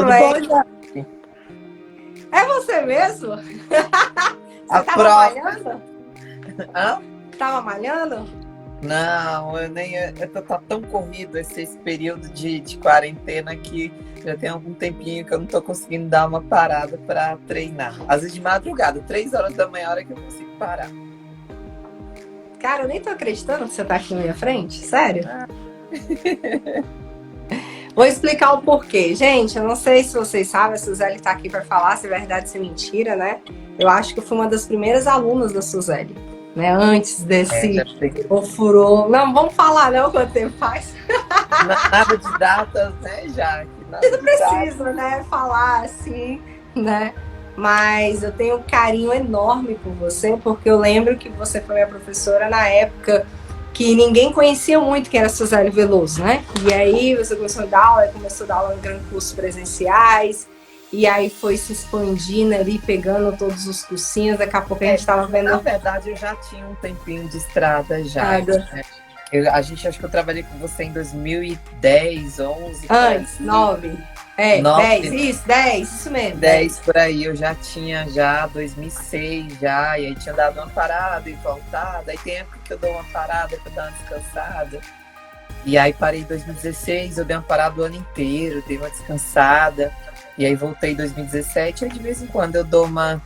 Tudo bem? bom, já? É você mesmo? A Você tava prova. malhando? Hã? Tava malhando? Não, eu nem. Tá tão corrido esse período de quarentena que já tem algum tempinho que eu não tô conseguindo dar uma parada para treinar. Às vezes de madrugada, 3 horas da manhã, é a hora que eu consigo parar. Cara, eu nem tô acreditando que você tá aqui na minha frente. Sério? Vou explicar o porquê. Gente, eu não sei se vocês sabem, a Suzeli tá aqui para falar se é verdade ou se é mentira, né? Eu acho que eu fui uma das primeiras alunas da Suzeli, né? Antes desse Já peguei. ofurô. Não, vamos falar não quanto tempo faz. Nada de datas, né, Jaque? Nada de datas. Precisa, né? Falar assim, né? Mas eu tenho um carinho enorme por você, porque eu lembro que você foi minha professora na época que ninguém conhecia muito quem era Suzeli Veloso, né? E aí você começou a dar aula, começou a dar aula em grandes cursos presenciais, e aí foi se expandindo ali, pegando todos os cursinhos, daqui a pouco a gente estava vendo... Na verdade, eu já tinha um tempinho de estrada já. Né? Acho que eu trabalhei com você em 2010, 11. Antes, 9. 9, 10, isso mesmo. 10 por aí, eu já tinha 2006 já, e aí tinha dado uma parada e voltado, aí tem época que eu dou uma parada para dar uma descansada, e aí parei em 2016, eu dei uma parada o ano inteiro, dei uma descansada, e aí voltei em 2017, aí de vez em quando eu dou uma...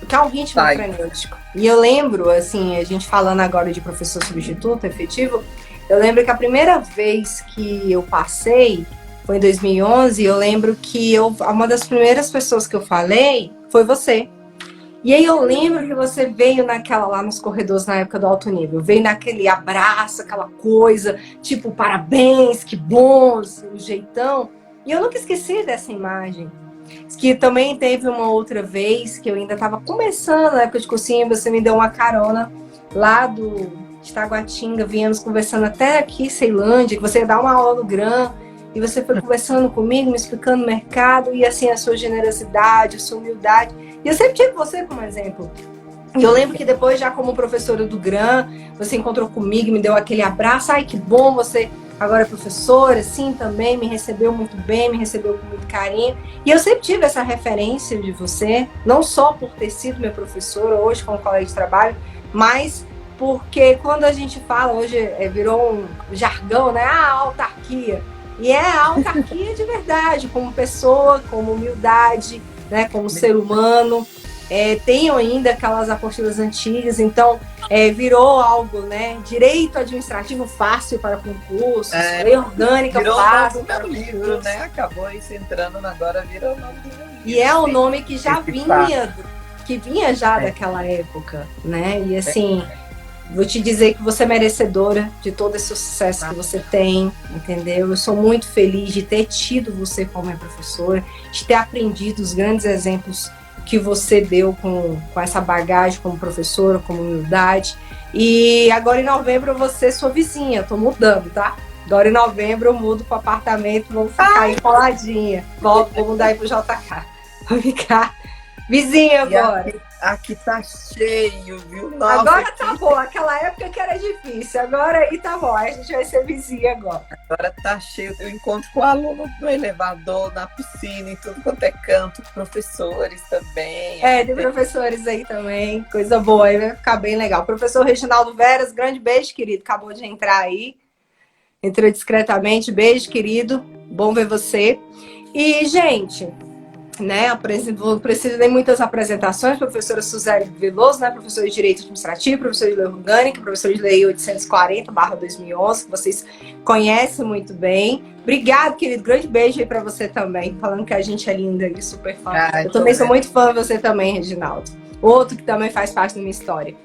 Que é um ritmo frenético. E eu lembro, assim, a gente falando agora de professor substituto efetivo, eu lembro que a primeira vez que eu passei foi em 2011, eu lembro que uma das primeiras pessoas que eu falei foi você. E aí eu lembro que você veio lá nos corredores na época do alto nível, veio naquele abraço, aquela coisa, tipo, parabéns, que bom, o jeitão. E eu nunca esqueci dessa imagem. Que também teve uma outra vez que eu ainda estava começando na época de cursinho, você me deu uma carona lá de Taguatinga, viemos conversando até aqui, Ceilândia, que você ia dar uma aula no GRAM, e você foi conversando comigo, me explicando o mercado, e assim, a sua generosidade, a sua humildade. E eu sempre tive você como exemplo. E eu lembro que depois, já como professora do GRAM, você encontrou comigo, me deu aquele abraço, ai que bom, você agora é professora, assim, também, me recebeu muito bem, me recebeu com muito carinho. E eu sempre tive essa referência de você, não só por ter sido minha professora, hoje como colega de trabalho, mas porque quando a gente fala, hoje virou um jargão, né? Autarquia. E é a autarquia de verdade, como pessoa, como humildade, né? Como ser humano. Tenho ainda aquelas apostilas antigas, então virou algo, né? Direito administrativo fácil para concursos, lei orgânica fácil para concursos. Virou o nome do meu livro, né? Acabou isso entrando agora, virou o nome do meu livro. E é o nome que já vinha já daquela época, né? E assim, vou te dizer que você é merecedora de todo esse sucesso que você tem, entendeu? Eu sou muito feliz de ter tido você como minha professora, de ter aprendido os grandes exemplos que você deu com essa bagagem como professora, como humildade. E agora em novembro eu vou ser sua vizinha, tô mudando, tá? Agora em novembro eu mudo pro apartamento, vamos ficar aí coladinha. Vou mudar aí pro JK. Vou ficar vizinha agora. Aqui tá cheio, viu? Nossa, agora tá bom, aquela época que era difícil, agora aí tá bom, a gente vai ser vizinha agora. Agora tá cheio, eu encontro com aluno no elevador, na piscina, em tudo quanto é canto, professores também. Tem professores aí também, coisa boa, aí vai ficar bem legal. Professor Reginaldo Veras, grande beijo, querido, acabou de entrar aí, entrou discretamente, beijo, querido, bom ver você. E, gente... né, preciso de muitas apresentações, professora Suzeli Veloso, né, professora de Direito Administrativo, professora de Lei Orgânica, professora de Lei 840/2011, que vocês conhecem muito bem. Obrigado, querido, grande beijo aí pra você também, falando que a gente é linda e super fã. Eu também sou muito fã de você também, Reginaldo. Outro que também faz parte da minha história.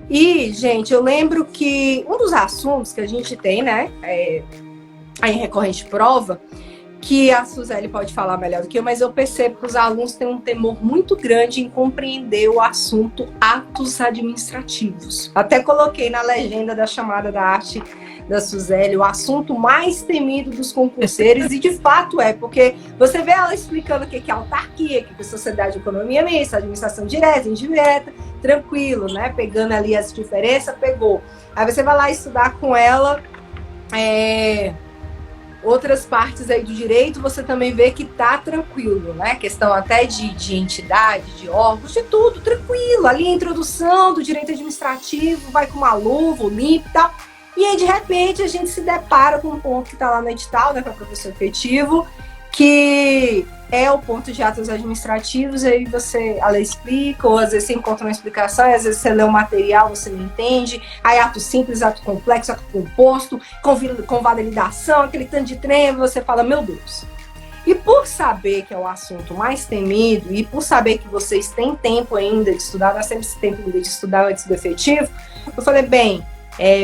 E, gente, eu lembro que um dos assuntos que a gente tem, né, aí em recorrente prova, que a Suzeli pode falar melhor do que eu, mas eu percebo que os alunos têm um temor muito grande em compreender o assunto atos administrativos. Até coloquei na legenda da chamada da arte da Suzeli o assunto mais temido dos concurseiros, e de fato porque você vê ela explicando o que é autarquia, o que é sociedade de economia mista, administração direta, indireta, tranquilo, né? Pegando ali as diferenças, pegou. Aí você vai lá estudar com ela, outras partes aí do direito, você também vê que tá tranquilo, né? Questão até de entidade, de órgãos, de tudo, tranquilo. Ali a introdução do direito administrativo, vai com uma luva, limpo e tal. E aí, de repente, a gente se depara com um ponto que está lá no edital, né, para professor efetivo, que é o ponto de atos administrativos, aí a lei explica, ou às vezes você encontra uma explicação, e às vezes você lê o material, você não entende, aí ato simples, ato complexo, ato composto, com validação, aquele tanto de trem, você fala, meu Deus. E por saber que é o assunto mais temido, e por saber que vocês têm tempo ainda de estudar, nós temos esse tempo ainda de estudar antes do efetivo, eu falei, bem,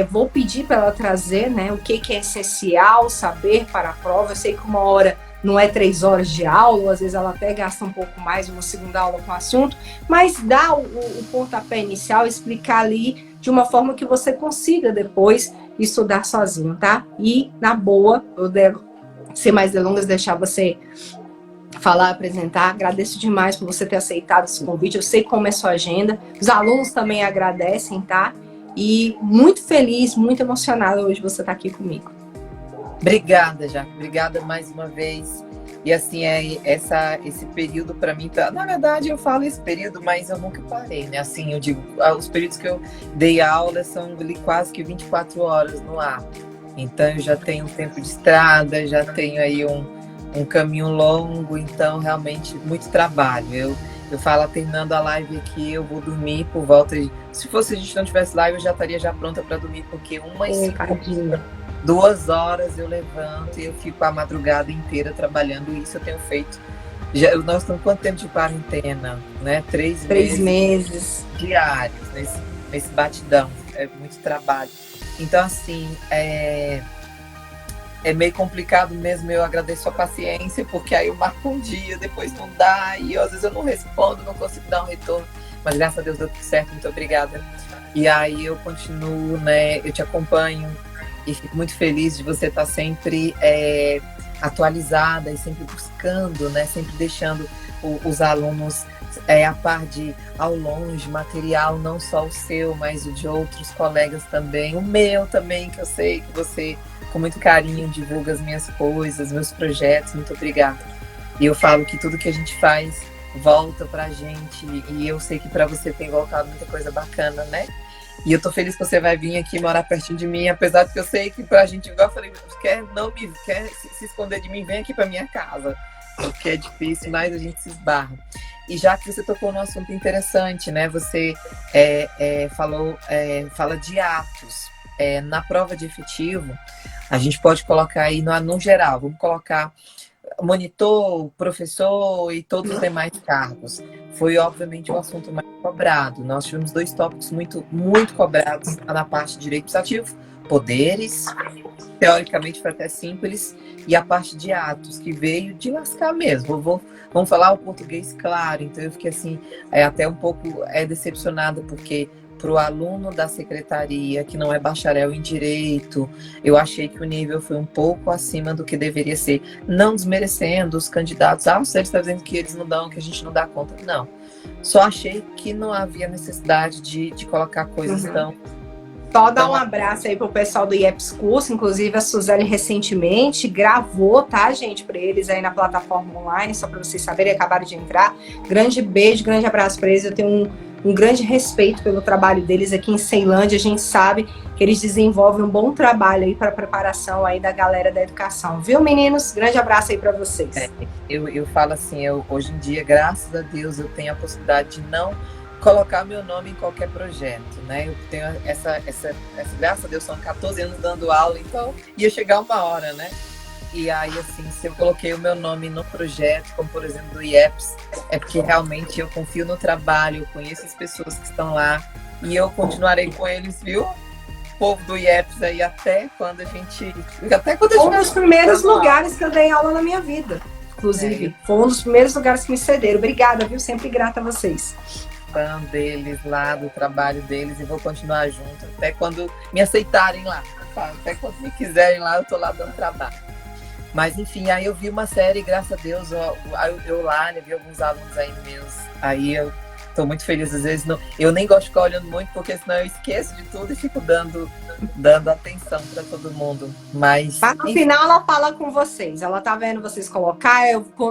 vou pedir para ela trazer, né, o que é essencial saber para a prova. Eu sei que 1 hora não é 3 horas de aula, às vezes ela até gasta um pouco mais, uma segunda aula com o assunto, mas dá o pontapé inicial, explicar ali de uma forma que você consiga depois estudar sozinho, tá? E, na boa, eu devo, sem mais delongas, deixar você falar, apresentar. Agradeço demais por você ter aceitado esse convite, eu sei como é sua agenda, os alunos também agradecem, tá? E muito feliz, muito emocionada hoje você estar aqui comigo. Obrigada, Jaque. Obrigada mais uma vez. E assim, esse período para mim, na verdade eu falo esse período, mas eu nunca parei, né? Assim, eu digo, os períodos que eu dei aula são quase que 24 horas no ar. Então eu já tenho um tempo de estrada, já tenho aí um caminho longo, então realmente muito trabalho. Eu falo, terminando a live aqui, eu vou dormir por volta de... Se fosse a gente não tivesse live, eu já estaria já pronta para dormir, porque 2 horas eu levanto e eu fico a madrugada inteira trabalhando. Isso eu tenho feito. Nós estamos quanto tempo de quarentena? Né? 3 meses diários nesse batidão. É muito trabalho. Então, assim, é meio complicado mesmo, eu agradeço a paciência, porque aí eu marco um dia, depois não dá, e às vezes eu não respondo, não consigo dar um retorno, mas graças a Deus deu tudo certo, muito obrigada. E aí eu continuo, né, eu te acompanho, e fico muito feliz de você estar sempre atualizada e sempre buscando, né, sempre deixando os alunos a par de, ao longe, material, não só o seu, mas o de outros colegas também, o meu também, que eu sei que você... com muito carinho, divulga as minhas coisas, meus projetos, muito obrigada. E eu falo que tudo que a gente faz volta pra gente, e eu sei que pra você tem voltado muita coisa bacana, né? E eu tô feliz que você vai vir aqui morar pertinho de mim, apesar de que eu sei que pra gente, igual eu falei, quer se esconder de mim, vem aqui pra minha casa, porque é difícil, mas a gente se esbarra. E já que você tocou num assunto interessante, né? Você fala de atos. Na prova de efetivo, a gente pode colocar aí no geral, vamos colocar monitor, professor e todos os demais cargos. Foi, obviamente, o assunto mais cobrado. Nós tivemos 2 tópicos muito, muito cobrados na parte de direito administrativo: poderes, teoricamente foi até simples, e a parte de atos, que veio de lascar mesmo. Vamos falar o português claro, então eu fiquei assim, até um pouco decepcionada, porque para o aluno da secretaria, que não é bacharel em direito, eu achei que o nível foi um pouco acima do que deveria ser, não desmerecendo os candidatos. Você está dizendo que eles não dão, que a gente não dá conta. Não, só achei que não havia necessidade de colocar coisas tão... Só dar um abraço aí pro pessoal do IEPS Curso, inclusive a Suzane recentemente gravou, tá, gente, para eles aí na plataforma online, só para vocês saberem, acabaram de entrar. Grande beijo, grande abraço para eles, eu tenho um grande respeito pelo trabalho deles aqui em Ceilândia. A gente sabe que eles desenvolvem um bom trabalho aí para preparação aí da galera da educação, viu, meninos? Grande abraço aí para vocês. Eu falo assim, hoje em dia, graças a Deus, eu tenho a possibilidade de não colocar meu nome em qualquer projeto, né? Eu tenho essa graças a Deus, são 14 anos dando aula, então ia chegar uma hora, né? E aí, assim, se eu coloquei o meu nome no projeto, como por exemplo do IEPS, é porque realmente eu confio no trabalho, eu conheço as pessoas que estão lá, e eu continuarei com eles, viu? O povo do IEPS aí, até quando a gente... Um dos primeiros lugares que eu dei aula na minha vida, inclusive. Foi um dos primeiros lugares que me cederam. Obrigada, viu? Sempre grata a vocês. Deles lá, do trabalho deles, e vou continuar junto até quando me aceitarem lá, tá? Até quando me quiserem lá, eu tô lá dando trabalho. Mas enfim, aí eu vi uma série, graças a Deus, eu lá, vi alguns alunos aí meus, aí eu Tô muito feliz. Às vezes eu nem gosto de ficar olhando muito, porque senão eu esqueço de tudo e fico dando atenção para todo mundo. Mas no final ela fala com vocês. Ela tá vendo vocês colocar.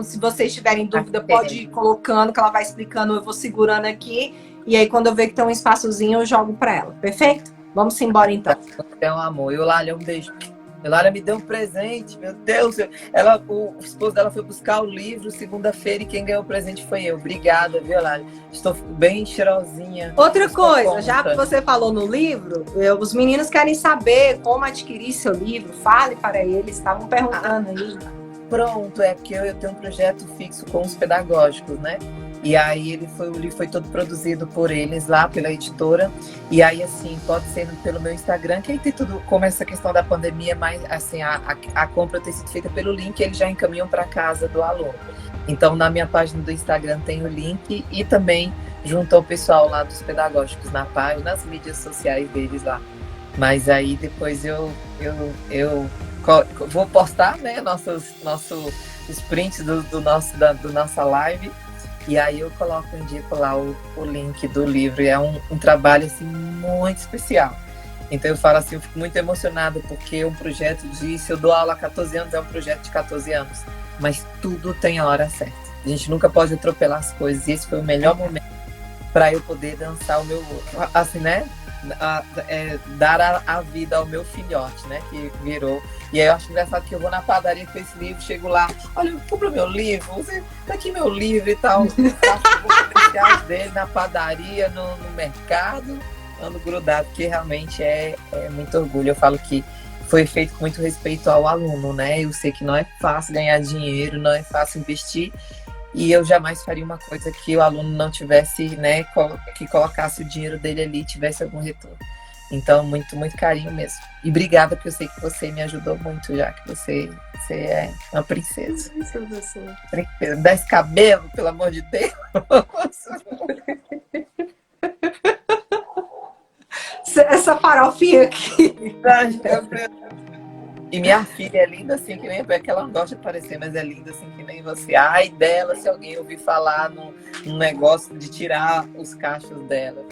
Se vocês tiverem dúvida, pode ir colocando, que ela vai explicando. Eu vou segurando aqui. E aí, quando eu ver que tem um espaçozinho, eu jogo para ela. Perfeito? Vamos embora, então. É um amor. Eulália, um beijo. Eulália me deu um presente, meu Deus. O esposo dela foi buscar o livro segunda-feira e quem ganhou o presente foi eu. Obrigada, viu, Eulália? Estou bem cheirosinha. Outra coisa, já que você falou no livro, os meninos querem saber como adquirir seu livro. Fale para eles, estavam perguntando aí. Pronto, é porque eu tenho um projeto fixo com os pedagógicos, né? E aí o livro foi todo produzido por eles lá, pela editora. E aí, assim, pode ser pelo meu Instagram, que aí tem tudo, como essa questão da pandemia, mas assim, a compra tem sido feita pelo link, eles já encaminham para casa do aluno. Então, na minha página do Instagram tem o link e também junto ao pessoal lá dos pedagógicos na página, nas mídias sociais deles lá. Mas aí depois eu vou postar, né, os prints do nossa live. E aí eu indico lá o link do livro. E é um trabalho assim, muito especial. Então eu falo assim, eu fico muito emocionada, porque é um projeto se eu dou aula há 14 anos, é um projeto de 14 anos. Mas tudo tem a hora certa. A gente nunca pode atropelar as coisas. E esse foi o melhor momento para eu poder dançar o meu, assim, né? Dar a vida ao meu filhote, né? Que virou. E aí eu acho engraçado que eu vou na padaria com esse livro, chego lá, olha, compra meu livro, tá aqui meu livro e tal. Faço os comerciais dele na padaria, no mercado, ando grudado, porque realmente é muito orgulho. Eu falo que foi feito com muito respeito ao aluno, né? Eu sei que não é fácil ganhar dinheiro, não é fácil investir, e eu jamais faria uma coisa que o aluno não tivesse, né, que colocasse o dinheiro dele ali e tivesse algum retorno. Então, muito, muito carinho mesmo. E obrigada, porque eu sei que você me ajudou muito, já que você é uma princesa. Princesa. Dá esse cabelo, pelo amor de Deus. Essa farofinha aqui. E minha filha é linda assim, que nem é que ela não gosta de aparecer, mas é linda assim, que nem você. Ai dela, se alguém ouvir falar num negócio de tirar os cachos dela.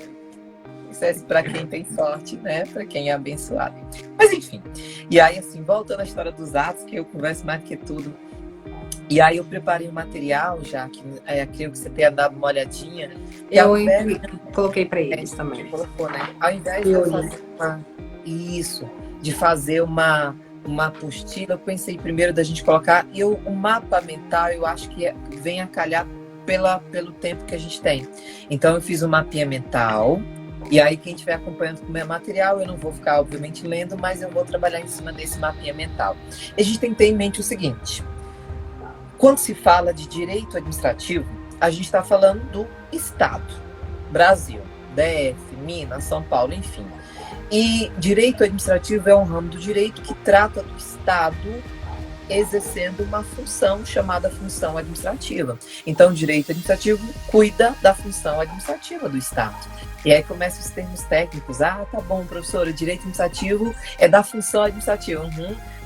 Isso é para quem tem sorte, né? Para quem é abençoado. Mas enfim. E aí, assim, voltando à história dos atos, que eu converso mais que tudo. E aí eu preparei um material, já que creio que você tenha dado uma olhadinha. Eu coloquei para eles também. Colocou, né? Ao invés de eu fazer uma apostila, eu pensei primeiro da gente colocar. E o mapa mental, eu acho que vem a calhar pelo tempo que a gente tem. Então eu fiz um mapinha mental. E aí, quem estiver acompanhando com o meu material, eu não vou ficar, obviamente, lendo, mas eu vou trabalhar em cima desse mapinha mental. E a gente tem que ter em mente o seguinte: quando se fala de direito administrativo, a gente está falando do Estado, Brasil, DF, Minas, São Paulo, enfim. E direito administrativo é um ramo do direito que trata do Estado exercendo uma função chamada função administrativa. Então, o direito administrativo cuida da função administrativa do Estado. E aí começam os termos técnicos. Ah, tá bom, professora, direito administrativo é da função administrativa.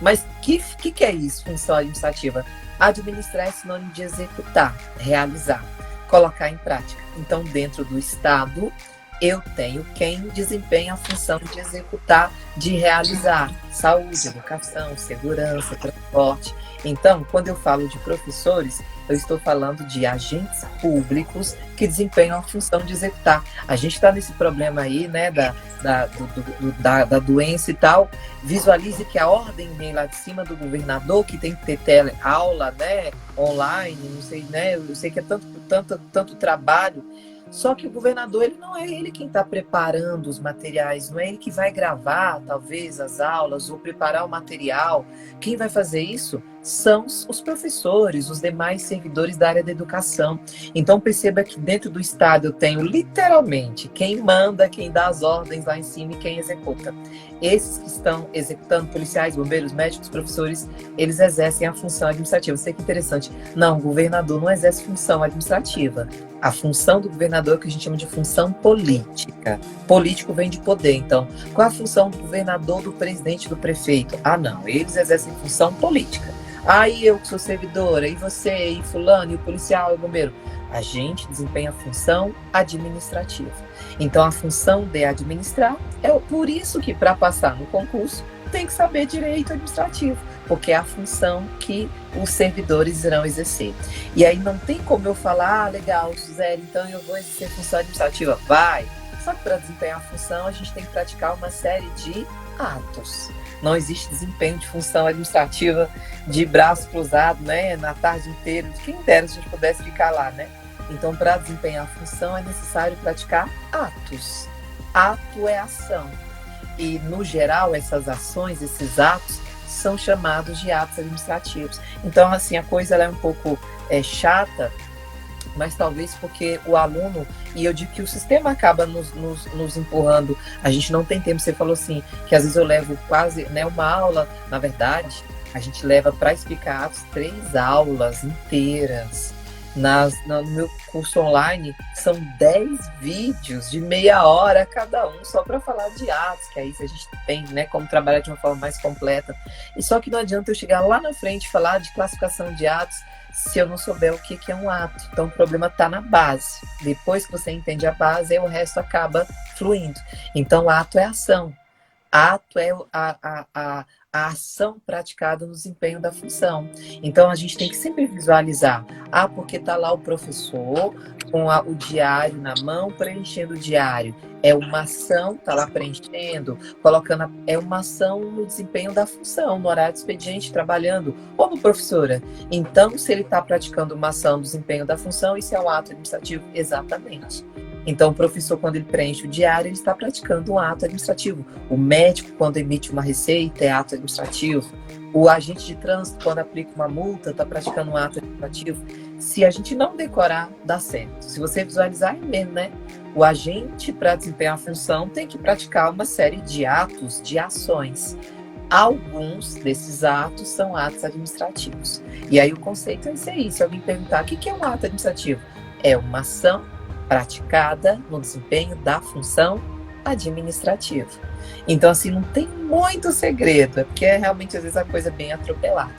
Mas o que é isso, função administrativa? Administrar é sinônimo de executar, realizar, colocar em prática. Então, dentro do Estado, eu tenho quem desempenha a função de executar, de realizar saúde, educação, segurança, transporte. Então, quando eu falo de professores, eu estou falando de agentes públicos que desempenham a função de executar. A gente está nesse problema aí, né, da doença e tal. Visualize que a ordem vem lá de cima do governador, que tem que ter teleaula, né, online, não sei, né, eu sei que é tanto trabalho. Só que o governador, ele não é ele quem está preparando os materiais, não é ele que vai gravar, talvez, as aulas ou preparar o material. Quem vai fazer isso são os professores, os demais servidores da área da educação. Então, perceba que dentro do Estado eu tenho, literalmente, quem manda, quem dá as ordens lá em cima e quem executa. Esses que estão executando, policiais, bombeiros, médicos, professores, eles exercem a função administrativa. Você que interessante. Não, o governador não exerce função administrativa. A função do governador é o que a gente chama de função política. Político vem de poder. Então, qual é a função do governador, do presidente, do prefeito? Ah, não. Eles exercem função política. Aí eu que sou servidora, e você, e fulano, e o policial, e o bombeiro. A gente desempenha a função administrativa. Então, a função de administrar é por isso que, para passar no concurso, tem que saber direito administrativo, porque é a função que os servidores irão exercer. E aí não tem como eu falar, legal, Suzeli, então eu vou exercer função administrativa. Vai! Só que para desempenhar a função, a gente tem que praticar uma série de atos. Não existe desempenho de função administrativa de braço cruzado, né, na tarde inteira. Quem dera se a gente pudesse ficar lá, né? Então, para desempenhar a função, é necessário praticar atos. Ato é ação. E, no geral, essas ações, esses atos, são chamados de atos administrativos. Então, assim, a coisa ela é um pouco chata, mas talvez porque o aluno, e eu digo que o sistema acaba nos empurrando, a gente não tem tempo. Você falou assim, que às vezes eu levo quase, né, uma aula, na verdade, a gente leva para explicar atos 3 aulas inteiras. No meu curso online, são 10 vídeos de meia hora cada um, só para falar de atos, que aí a gente tem, né, como trabalhar de uma forma mais completa. E só que não adianta eu chegar lá na frente e falar de classificação de atos, se eu não souber o que é um ato. Então, o problema está na base. Depois que você entende a base, aí o resto acaba fluindo. Então, ato é ação. Ato é a ação praticada no desempenho da função. Então, a gente tem que sempre visualizar. Porque está lá o professor com o diário na mão, preenchendo o diário. É uma ação, está lá preenchendo, colocando. É uma ação no desempenho da função, no horário de expediente, trabalhando. Como professora. Então, se ele está praticando uma ação no desempenho da função, isso é um ato administrativo? Exatamente. Então, o professor, quando ele preenche o diário, ele está praticando um ato administrativo. O médico, quando emite uma receita, é ato administrativo. O agente de trânsito, quando aplica uma multa, está praticando um ato administrativo. Se a gente não decorar, dá certo. Se você visualizar, é mesmo, né? O agente, para desempenhar a função, tem que praticar uma série de atos, de ações. Alguns desses atos são atos administrativos. E aí o conceito é esse aí. Se alguém perguntar, o que é um ato administrativo? É uma ação praticada no desempenho da função administrativa. Então, assim, não tem muito segredo, porque realmente, às vezes, a coisa é bem atropelada.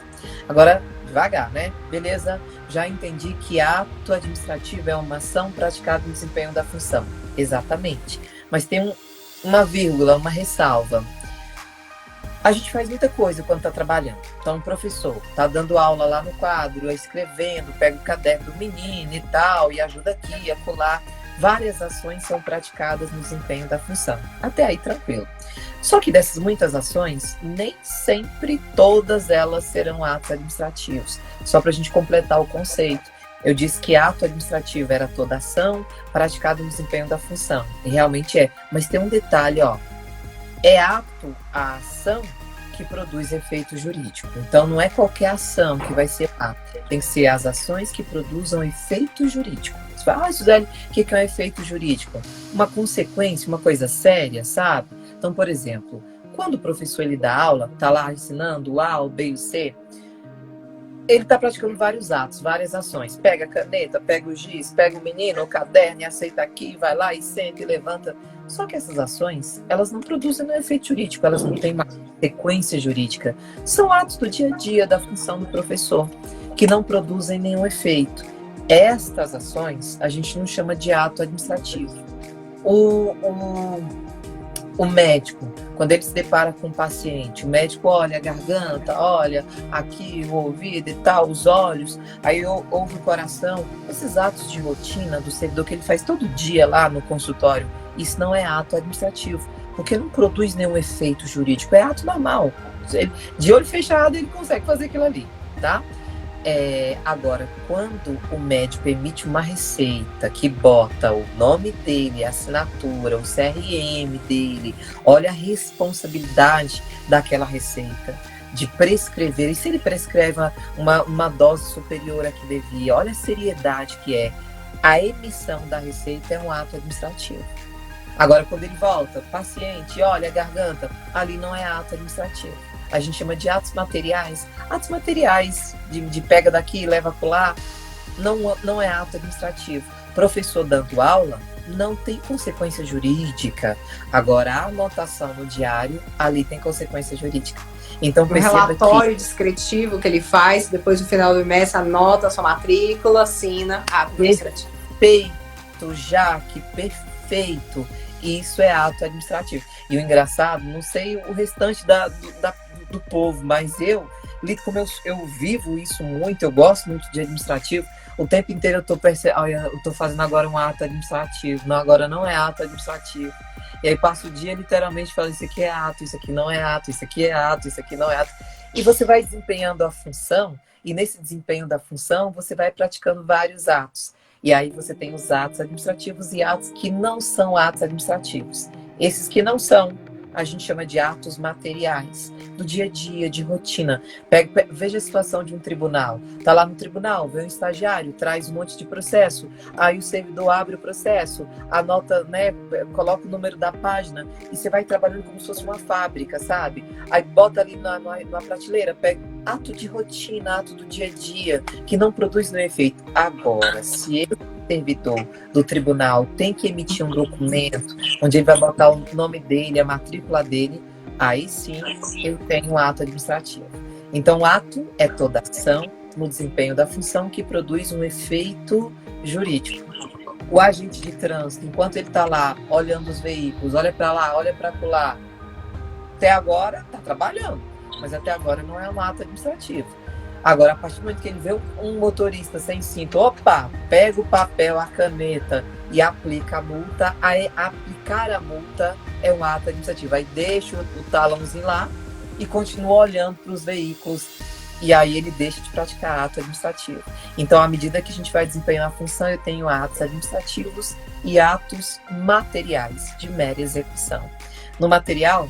Agora, devagar, né? Beleza, já entendi que ato administrativo é uma ação praticada no desempenho da função. Exatamente. Mas tem uma vírgula, uma ressalva. A gente faz muita coisa quando está trabalhando. Então, o professor está dando aula lá no quadro, escrevendo, pega o caderno do menino e tal, e ajuda aqui, acolá. Várias ações são praticadas no desempenho da função. Até aí, tranquilo. Só que dessas muitas ações, nem sempre todas elas serão atos administrativos. Só para a gente completar o conceito. Eu disse que ato administrativo era toda ação praticada no desempenho da função. E realmente é. Mas tem um detalhe, ó. É ato a ação que produz efeito jurídico. Então, não é qualquer ação que vai ser ato. Tem que ser as ações que produzam efeito jurídico. Você fala, Suzeli, o que é um efeito jurídico? Uma consequência, uma coisa séria, sabe? Então, por exemplo, quando o professor ele dá aula, está lá ensinando o A, o B e o C, ele está praticando vários atos, várias ações. Pega a caneta, pega o giz, pega o menino, o caderno, e aceita aqui, vai lá e senta e levanta. Só que essas ações, elas não produzem nenhum efeito jurídico, elas não têm uma sequência jurídica. São atos do dia a dia da função do professor, que não produzem nenhum efeito. Estas ações, a gente não chama de ato administrativo. O médico, quando ele se depara com o paciente, o médico olha a garganta, olha aqui o ouvido e tal, os olhos, aí ouve o coração. Esses atos de rotina do servidor que ele faz todo dia lá no consultório, isso não é ato administrativo, porque não produz nenhum efeito jurídico, é ato normal. De olho fechado ele consegue fazer aquilo ali, tá? Agora, quando o médico emite uma receita que bota o nome dele, a assinatura, o CRM dele, olha a responsabilidade daquela receita, de prescrever, e se ele prescreve uma dose superior à que devia, olha a seriedade que é. A emissão da receita é um ato administrativo. Agora, quando ele volta, paciente, olha a garganta, ali não é ato administrativo. A gente chama de atos materiais. Atos materiais de pega daqui, leva acolá, não é ato administrativo. Professor dando aula não tem consequência jurídica. Agora, a anotação no diário, ali tem consequência jurídica. Então, Um perceba relatório descritivo que ele faz, depois no final do mês, anota a sua matrícula, assina, ato administrativo. Perfeito, Jaque, perfeito. Isso é ato administrativo. E o engraçado, não sei o restante do povo, mas como eu vivo isso muito, eu gosto muito de administrativo, o tempo inteiro eu tô fazendo agora um ato administrativo. Não, agora não é ato administrativo. E aí passa o dia literalmente falando, isso aqui é ato, isso aqui não é ato, isso aqui é ato, isso aqui não é ato. E você vai desempenhando a função, e nesse desempenho da função, você vai praticando vários atos. E aí você tem os atos administrativos e atos que não são atos administrativos. Esses que não são, a gente chama de atos materiais, do dia a dia, de rotina. Veja a situação de um tribunal. Está lá no tribunal, vem um estagiário, traz um monte de processo, aí o servidor abre o processo, anota, né, coloca o número da página, e você vai trabalhando como se fosse uma fábrica, sabe? Aí bota ali na prateleira, pega ato de rotina, ato do dia a dia, que não produz nenhum efeito. Agora, se ele servidor do tribunal tem que emitir um documento onde ele vai botar o nome dele, a matrícula dele, aí sim eu tenho um ato administrativo. Então, o ato é toda ação no desempenho da função que produz um efeito jurídico. O agente de trânsito, enquanto ele está lá olhando os veículos, olha para lá, olha para lá, até agora está trabalhando, mas até agora não é um ato administrativo. Agora, a partir do momento que ele vê um motorista sem cinto, opa, pega o papel, a caneta e aplica a multa. Aí, aplicar a multa é um ato administrativo. Aí deixa o talãozinho lá e continua olhando para os veículos. E aí ele deixa de praticar ato administrativo. Então, à medida que a gente vai desempenhando a função, eu tenho atos administrativos e atos materiais, de mera execução. No material,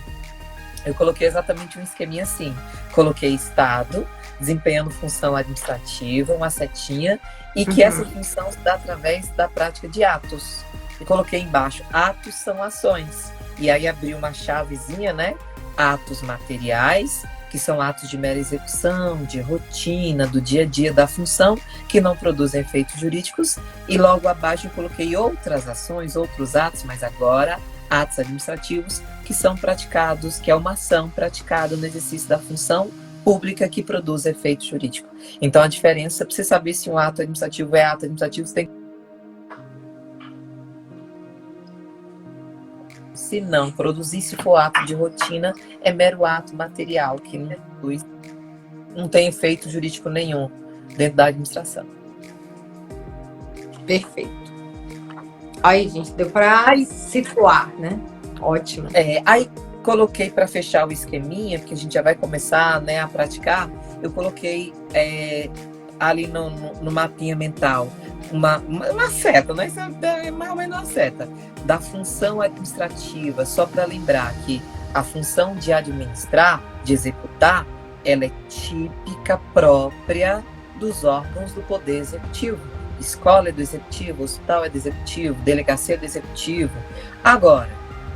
eu coloquei exatamente um esqueminha assim. Coloquei estado, desempenhando função administrativa, uma setinha, e que essa função se dá através da prática de atos. E coloquei embaixo, atos são ações. E aí abri uma chavezinha, né? Atos materiais, que são atos de mera execução, de rotina, do dia a dia da função, que não produzem efeitos jurídicos. E logo abaixo eu coloquei outras ações, outros atos, mas agora atos administrativos, que são praticados, que é uma ação praticada no exercício da função pública que produz efeito jurídico. Então, a diferença, para você saber se um ato administrativo é ato administrativo, você tem que... Se não produzir, se for ato de rotina, é mero ato material, que não tem efeito jurídico nenhum dentro da administração. Perfeito. Aí, gente, deu para situar, né? Ótimo. Aí coloquei para fechar o esqueminha, porque a gente já vai começar, né, a praticar. Eu coloquei ali no mapinha mental uma seta, né? É mais ou menos uma seta da função administrativa, só para lembrar que a função de administrar, de executar, ela é típica, própria dos órgãos do Poder Executivo. Escola é do Executivo, hospital é do Executivo, delegacia é do Executivo. Agora,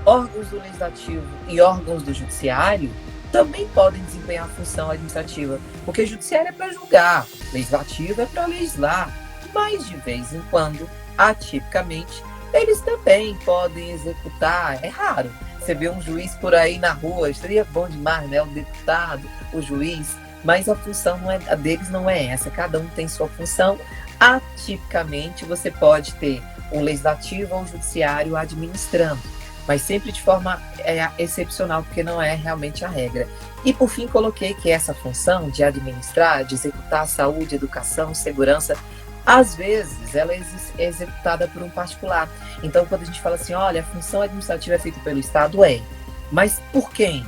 órgãos do Legislativo e órgãos do Judiciário também podem desempenhar a função administrativa, porque Judiciário é para julgar, Legislativo é para legislar, mas de vez em quando, atipicamente, eles também podem executar. É raro você ver um juiz por aí na rua, seria bom demais, né? O deputado, o juiz, mas a função deles não é essa, cada um tem sua função. Atipicamente, você pode ter um Legislativo ou um Judiciário administrando, mas sempre de forma excepcional, porque não é realmente a regra. E, por fim, coloquei que essa função de administrar, de executar saúde, educação, segurança, às vezes ela é executada por um particular. Então, quando a gente fala assim, olha, a função administrativa é feita pelo Estado, mas por quem?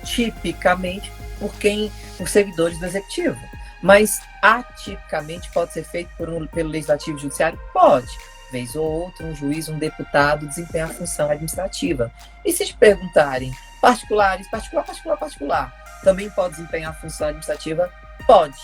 Tipicamente, por servidores do Executivo. Mas, atipicamente, pode ser feito pelo Legislativo e Judiciário? Pode. Vez ou outra, um juiz, um deputado desempenha a função administrativa. E se te perguntarem, particular, também pode desempenhar a função administrativa? Pode.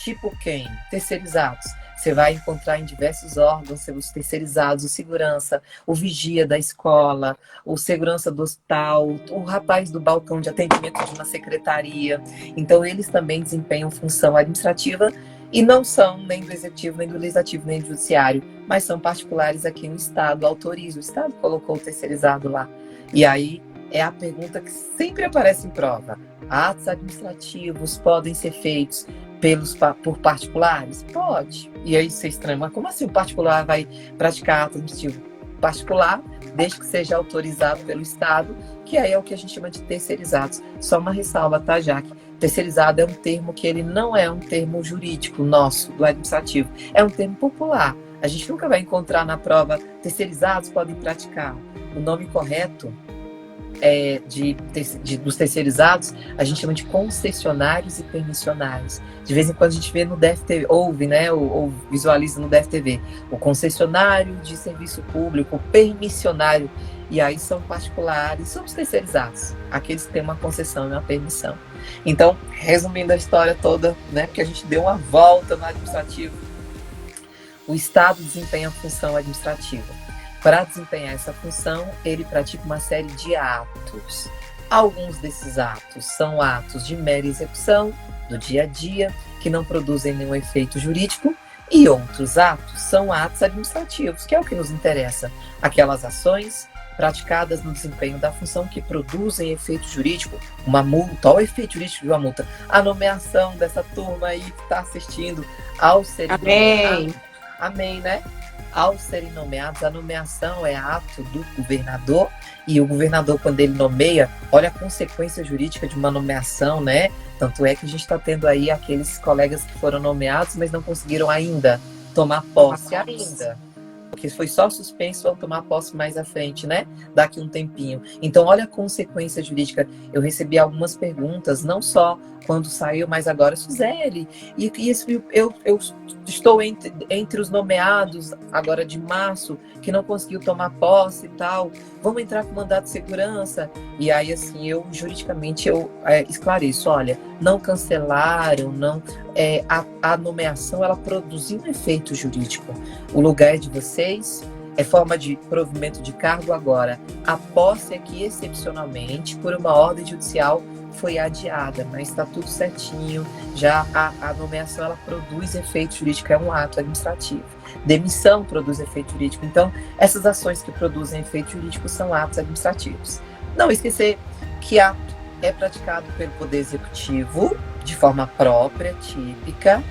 Tipo quem? Terceirizados. Você vai encontrar em diversos órgãos os terceirizados, o segurança, o vigia da escola, o segurança do hospital, o rapaz do balcão de atendimento de uma secretaria. Então, eles também desempenham função administrativa e não são nem do Executivo, nem do Legislativo, nem do Judiciário, mas são particulares aqui no Estado, autoriza. O Estado colocou o terceirizado lá. E aí é a pergunta que sempre aparece em prova. Atos administrativos podem ser feitos por particulares? Pode. E aí você estranha, mas como assim o particular vai praticar ato administrativo particular, desde que seja autorizado pelo Estado, que aí é o que a gente chama de terceirizados. Só uma ressalva, tá, Jaque? Terceirizado é um termo que ele não é um termo jurídico nosso, do administrativo. É um termo popular. A gente nunca vai encontrar na prova terceirizados podem praticar. O nome correto dos terceirizados, a gente chama de concessionários e permissionários. De vez em quando a gente vê no DFTV, ouve, né, ou visualiza no DFTV, o concessionário de serviço público, o permissionário, e aí são particulares, são os terceirizados, aqueles que têm uma concessão e uma permissão. Então, resumindo a história toda, né, porque a gente deu uma volta no administrativo, o Estado desempenha a função administrativa. Para desempenhar essa função, ele pratica uma série de atos. Alguns desses atos são atos de mera execução, do dia a dia, que não produzem nenhum efeito jurídico, e outros atos são atos administrativos, que é o que nos interessa. Aquelas ações praticadas no desempenho da função que produzem efeito jurídico, uma multa, olha o efeito jurídico de uma multa, a nomeação dessa turma aí que está assistindo ao ser Amém. Amém, né? Ao serem nomeados, a nomeação é ato do governador, e o governador, quando ele nomeia, olha a consequência jurídica de uma nomeação, né? Tanto é que a gente está tendo aí aqueles colegas que foram nomeados, mas não conseguiram ainda tomar posse ainda. Porque foi só suspenso, vão tomar posse mais à frente, né? Daqui um tempinho. Então, olha a consequência jurídica. Eu recebi algumas perguntas, não só quando saiu, mas agora, Suzeli, e eu estou entre os nomeados agora de março, que não conseguiu tomar posse e tal, vamos entrar com mandato de segurança? E aí, assim, juridicamente, esclareço, olha, não cancelaram, não, a nomeação, ela produziu um efeito jurídico. O lugar é de vocês, é forma de provimento de cargo agora. A posse aqui, excepcionalmente, por uma ordem judicial, foi adiada, mas está tudo certinho. Já a nomeação, ela produz efeito jurídico, é um ato administrativo. Demissão produz efeito jurídico. Então, essas ações que produzem efeito jurídico são atos administrativos. Não esquecer que ato é praticado pelo Poder Executivo, de forma própria, típica,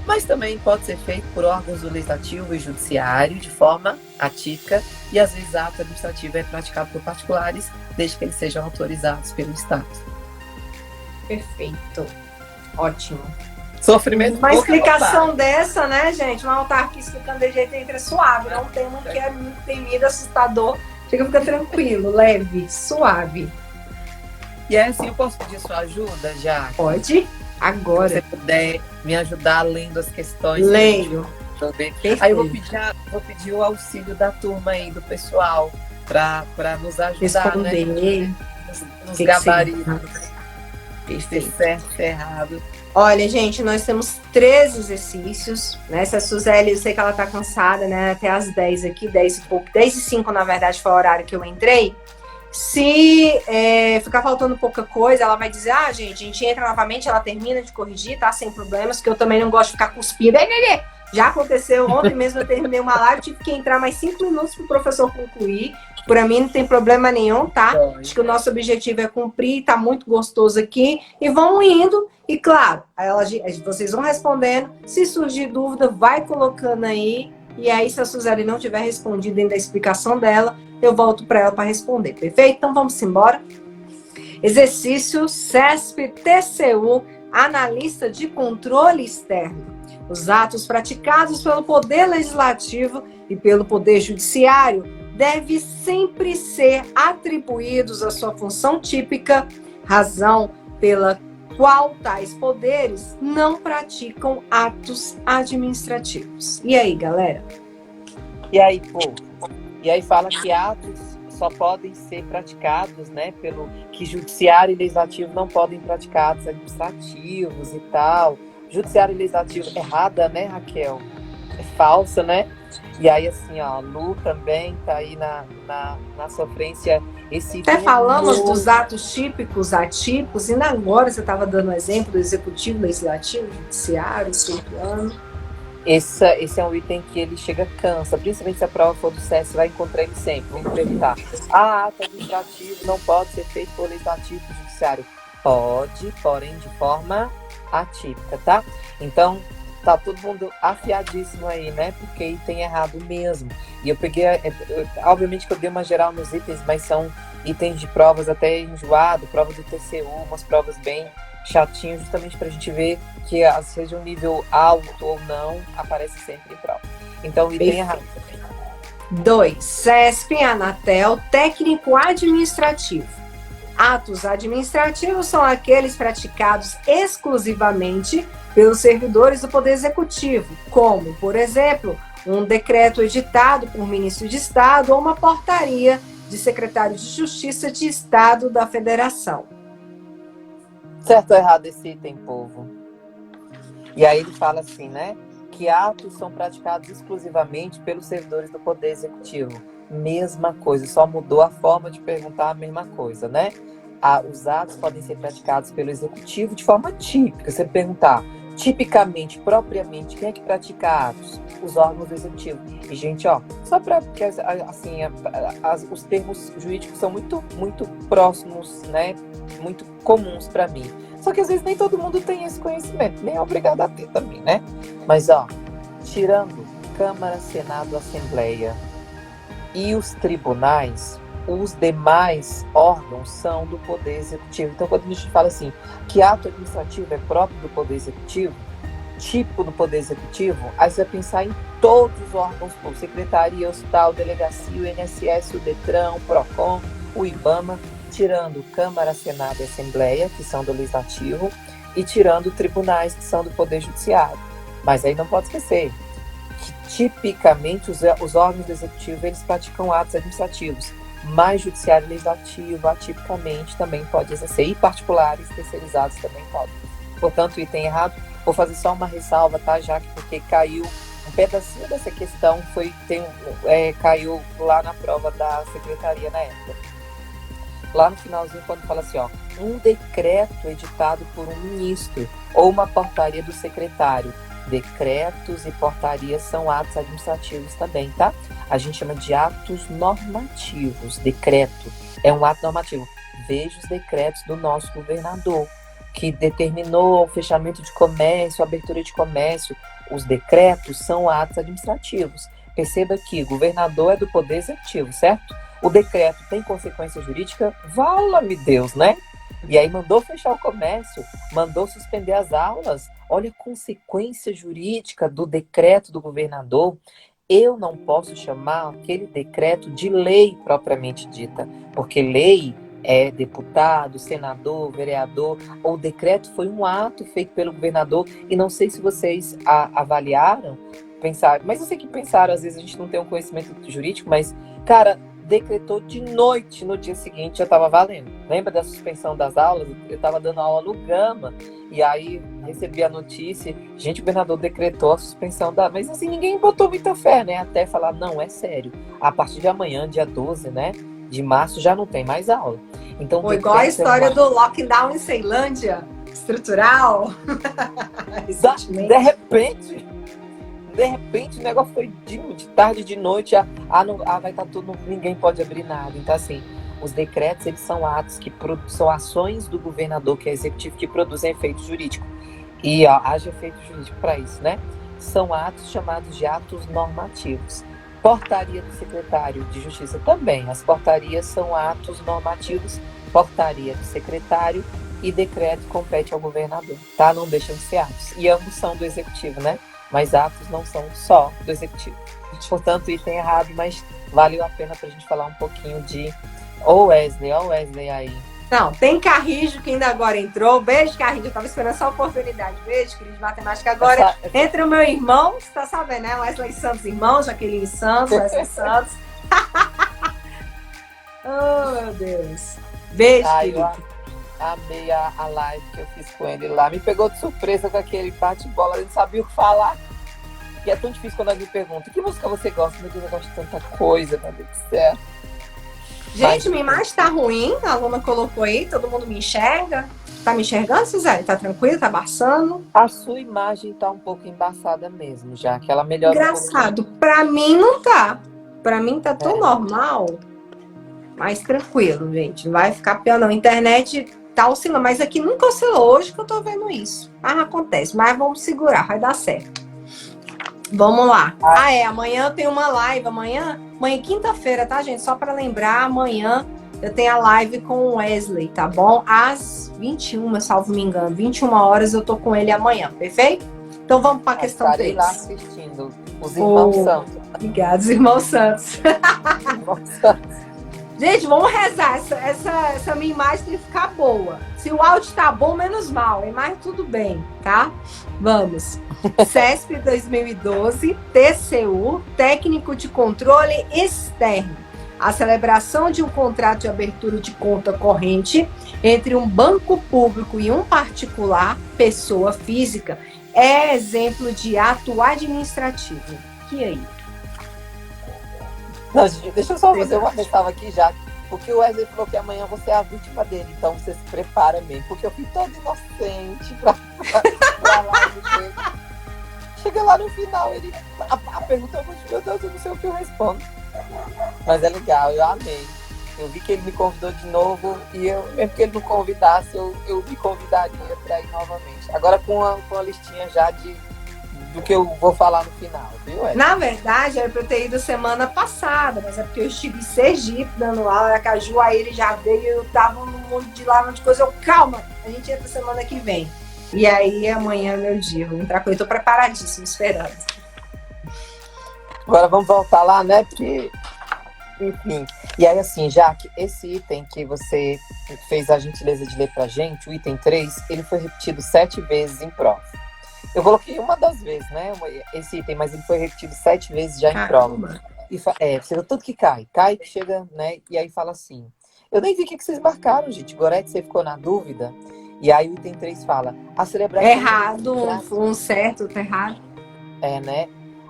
mas também pode ser feito por órgãos do Legislativo e Judiciário, de forma atípica, e às vezes ato administrativo é praticado por particulares, desde que eles sejam autorizados pelo Estado. Perfeito. Ótimo. Sofrimento. Uma explicação dessa, né, gente? Uma autarquia explicando de jeito entre suave, não tem um que é muito temido, assustador. Fica tranquilo, leve, suave. E é assim, eu posso pedir sua ajuda, já? Pode, agora. Se você puder me ajudar lendo as questões. Leio. Aí eu vou pedir o auxílio da turma aí, do pessoal, para nos ajudar, responder, né? Nos gabaritos. Certo, errado. Olha, gente, nós temos 13 exercícios, né? Se a Suzeli, eu sei que ela tá cansada, né? Até às 10 aqui, 10 e pouco, 10 e 5, na verdade, foi o horário que eu entrei. Se ficar faltando pouca coisa, ela vai dizer, gente, a gente entra novamente, ela termina de corrigir, tá? Sem problemas, que eu também não gosto de ficar cuspindo. Já aconteceu, ontem mesmo eu terminei uma live, tive que entrar mais 5 minutos pro professor concluir. Para mim não tem problema nenhum, tá? Acho que o nosso objetivo é cumprir, tá muito gostoso aqui. E vão indo, e claro, vocês vão respondendo. Se surgir dúvida, vai colocando aí. E aí, se a Suzeli não tiver respondido dentro da explicação dela, eu volto para ela para responder, perfeito? Então vamos embora. Exercício CESP-TCU, analista de controle externo. Os atos praticados pelo Poder Legislativo e pelo Poder Judiciário devem sempre ser atribuídos à sua função típica, razão pela qual tais poderes não praticam atos administrativos. E aí, galera? E aí, E aí fala que atos só podem ser praticados, né, pelo que judiciário e legislativo não podem praticar atos administrativos e tal. Judiciário e legislativo errada, né, Raquel? É falsa, né? E aí, assim, ó, Lu também tá aí na sofrência. Até falamos dos atos típicos, atípicos, e agora você estava dando exemplo do executivo, legislativo, judiciário, plano. Esse é um item que ele chega cansa, principalmente se a prova for do SES, você vai encontrar ele sempre, vamos perguntar. Ato administrativo não pode ser feito por legislativo e judiciário. Pode, porém de forma atípica, tá? Então, tá todo mundo afiadíssimo aí, né? Porque item errado mesmo. E eu peguei, obviamente que eu dei uma geral nos itens, mas são itens de provas até enjoado, prova do TCU, umas provas bem chatinhas, justamente pra gente ver que seja um nível alto ou não, aparece sempre em prova. Então, item errado. 2. CESP, Anatel, técnico administrativo. Atos administrativos são aqueles praticados exclusivamente pelos servidores do Poder Executivo, como, por exemplo, um decreto editado por ministro de Estado ou uma portaria de secretário de Justiça de Estado da Federação. Certo ou errado esse item, povo? E aí ele fala assim, né? Que atos são praticados exclusivamente pelos servidores do Poder Executivo. Mesma coisa, só mudou a forma de perguntar a mesma coisa, né? Os atos podem ser praticados pelo Executivo de forma típica. Você perguntar, tipicamente, propriamente, quem é que pratica atos? Os órgãos do Executivo. E, gente, ó, só para que, assim, os termos jurídicos são muito, muito próximos, né? Muito comuns para mim. Só que às vezes nem todo mundo tem esse conhecimento, nem é obrigado a ter também, né? Mas, ó, tirando Câmara, Senado, Assembleia e os tribunais, os demais órgãos são do Poder Executivo. Então, quando a gente fala assim, que ato administrativo é próprio do Poder Executivo, tipo do Poder Executivo, aí você vai pensar em todos os órgãos públicos, Secretaria, Hospital, Delegacia, o INSS, o DETRAN, o PROCON, o IBAMA, tirando Câmara, Senado e Assembleia, que são do Legislativo, e tirando tribunais, que são do Poder Judiciário. Mas aí não pode esquecer que, tipicamente, os órgãos do Executivo, eles praticam atos administrativos, mas Judiciário e Legislativo, atipicamente, também pode exercer, e particulares especializados também podem. Portanto, o item errado, vou fazer só uma ressalva, tá? Já que porque caiu um pedacinho dessa questão, caiu lá na prova da secretaria na época. Lá no finalzinho, quando fala assim, ó, um decreto editado por um ministro ou uma portaria do secretário. Decretos e portarias são atos administrativos também, tá? A gente chama de atos normativos. Decreto é um ato normativo. Veja os decretos do nosso governador, que determinou o fechamento de comércio, abertura de comércio. Os decretos são atos administrativos. Perceba que o governador é do Poder Executivo, certo? O decreto tem consequência jurídica? Vala-me Deus, né? E aí mandou fechar o comércio, mandou suspender as aulas. Olha a consequência jurídica do decreto do governador. Eu não posso chamar aquele decreto de lei propriamente dita, porque lei é deputado, senador, vereador. O decreto foi um ato feito pelo governador e não sei se vocês avaliaram, pensaram, mas eu sei que pensaram, às vezes a gente não tem um conhecimento jurídico, mas, cara, decretou de noite, no dia seguinte já estava valendo. Lembra da suspensão das aulas? Eu estava dando aula no Gama, e aí recebi a notícia, gente, o governador decretou a suspensão da... Mas assim, ninguém botou muita fé, né? Até falar, não, é sério. A partir de amanhã, dia 12, né, de março, já não tem mais aula. Então, foi igual a história do lockdown em Ceilândia, estrutural. De repente, o negócio foi de tarde, de noite, vai estar tudo, ninguém pode abrir nada. Então, assim, os decretos, eles são atos são ações do governador, que é executivo, que produzem efeito jurídico. E haja efeito jurídico para isso, né? São atos chamados de atos normativos. Portaria do secretário de Justiça também. As portarias são atos normativos, portaria do secretário e decreto compete ao governador, tá? Não deixam de ser atos. E ambos são do executivo, né? Mas atos não são só do executivo. Portanto, item errado, mas valeu a pena para a gente falar um pouquinho de... Ô Wesley aí. Não, tem Carrijo que ainda agora entrou. Beijo, Carrijo. Eu tava esperando essa oportunidade. Beijo, querido de matemática. Agora entra o meu irmão, você tá sabendo, né? Wesley Santos, irmão, Jaqueline Santos, Wesley Santos. Oh, meu Deus. Beijo, querido. Amei a live que eu fiz com ele lá. Me pegou de surpresa com aquele bate-bola, ele não sabia o que falar. E é tão difícil quando alguém pergunta, que música você gosta? Meu Deus, eu gosto de tanta coisa, meu Deus do céu. Gente, minha imagem tá ruim, a aluna colocou aí, todo mundo me enxerga. Tá me enxergando, Suzane? Tá tranquilo? Tá abafando? A sua imagem tá um pouco embaçada mesmo, já que ela melhora. Engraçado, pra mim não tá. Pra mim tá tão normal, mas tranquilo, gente. Não vai ficar pior não. Internet tá oscilando, mas aqui nunca oscilou, hoje que eu tô vendo isso. Ah, acontece, mas vamos segurar, vai dar certo. Vamos lá. Amanhã eu tenho uma live, amanhã é quinta-feira, tá, gente? Só para lembrar, amanhã eu tenho a live com o Wesley, tá bom? Às 21, salvo me engano, 21 horas eu tô com ele amanhã, perfeito? Então vamos para a questão 3. Estarei lá assistindo os irmãos Santos. Obrigada, irmãos Santos. Irmãos Santos. Gente, vamos rezar. Essa minha imagem tem que ficar boa. Se o áudio tá bom, menos mal. Mas tudo bem, tá? Vamos. CESP 2012, TCU, Técnico de Controle Externo. A celebração de um contrato de abertura de conta corrente entre um banco público e um particular, pessoa física, é exemplo de ato administrativo. E aí? Não, gente, deixa eu só fazer uma ressalva aqui já, porque o Wesley falou que amanhã você é a vítima dele, então você se prepara mesmo, porque eu fui toda inocente pra live dele. Chega lá no final, a pergunta, meu Deus, eu não sei o que eu respondo. Mas é legal, eu amei. Eu vi que ele me convidou de novo e mesmo que ele não convidasse, eu me convidaria para ir novamente. Agora com a listinha já do que eu vou falar no final, viu, Wesley? Na verdade, era para eu ter ido semana passada, mas é porque eu estive em Sergipe dando aula, Aracaju, aí ele já veio e eu tava no mundo de lá, de coisa. Calma, a gente entra semana que vem. E aí amanhã é meu dia, vou entrar com ele, tô preparadíssimo, esperando. Agora vamos voltar lá, né? Porque, enfim. E aí, assim, Jaque, esse item que você fez a gentileza de ler pra gente, o item 3, ele foi repetido 7 vezes em prova. Eu coloquei uma das vezes, né? Esse item, mas ele foi repetido 7 vezes já em prova. E você tudo que cai, que chega, né? E aí fala assim. Eu nem vi o que vocês marcaram, gente. Gorete, você ficou na dúvida? E aí o item 3 fala, a celebração... Errado, um certo, tá errado. Né?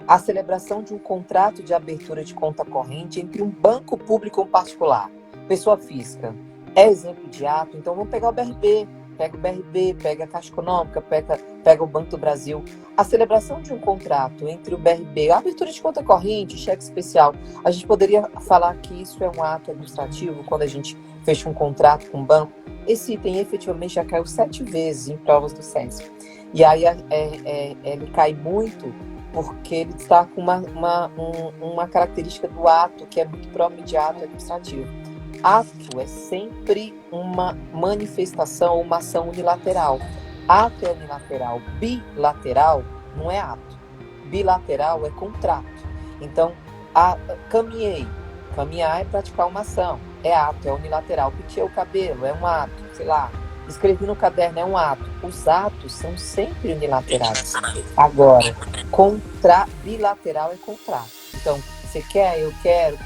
A celebração de um contrato de abertura de conta corrente entre um banco público e um particular, pessoa física, é exemplo de ato. Então vamos pegar o BRB, pega o BRB, pega a Caixa Econômica, pega o Banco do Brasil. A celebração de um contrato entre o BRB, a abertura de conta corrente, cheque especial, a gente poderia falar que isso é um ato administrativo quando a gente fecha um contrato com o banco. Esse item efetivamente já caiu 7 vezes em provas do CESP. E aí ele cai muito porque ele está com uma característica do ato que é muito próprio de ato administrativo. Ato é sempre uma manifestação ou uma ação unilateral. Ato é unilateral. Bilateral não é ato. Bilateral é contrato. Então, caminhar é praticar uma ação. É ato, é unilateral. Penteei o cabelo, é um ato. Sei lá, escrevi no caderno, é um ato. Os atos são sempre unilaterais. Agora, bilateral é contrato. Então, você quer, eu quero.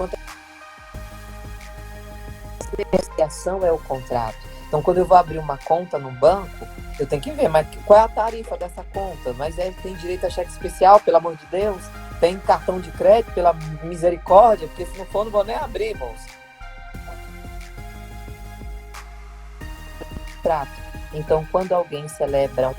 A ação é o contrato. Então, quando eu vou abrir uma conta no banco, eu tenho que ver, mas qual é a tarifa dessa conta? Mas tem direito a cheque especial, pelo amor de Deus? Tem cartão de crédito, pela misericórdia? Porque se não for, não vou nem abrir, moço. Então, quando alguém celebra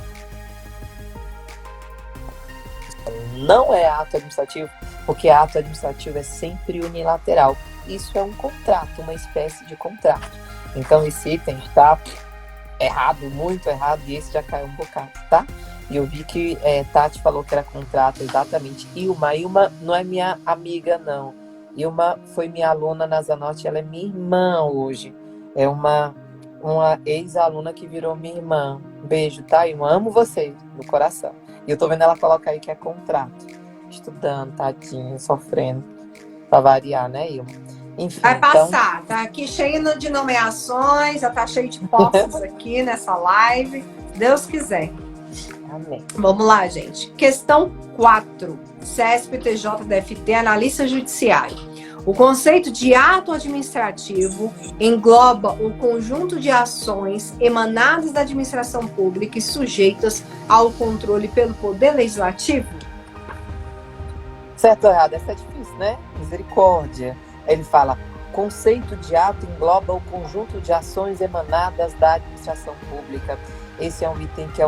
não é ato administrativo, porque ato administrativo é sempre unilateral. Isso é um contrato, uma espécie de contrato. Então, esse item está errado, muito errado, e esse já caiu um bocado, tá? E eu vi que Tati falou que era contrato, exatamente. Ilma não é minha amiga, não. Ilma foi minha aluna na Zanotti, ela é minha irmã hoje. É uma ex-aluna que virou minha irmã. Um beijo, tá, Ilma? Amo você, do coração. E eu tô vendo ela colocar aí que é contrato. Estudando, tadinho, sofrendo. Pra variar, né, Ilma? Enfim, vai passar, tá aqui cheio de nomeações, já tá cheio de postos aqui nessa live. Deus quiser. Amém. Vamos lá, gente. Questão 4. CESP, TJDFT, analista judiciário. O conceito de ato administrativo engloba o conjunto de ações emanadas da administração pública e sujeitas ao controle pelo Poder Legislativo? Certo ou errado? Essa é difícil, né? Misericórdia. Ele fala, conceito de ato engloba o conjunto de ações emanadas da administração pública. Esse é um item que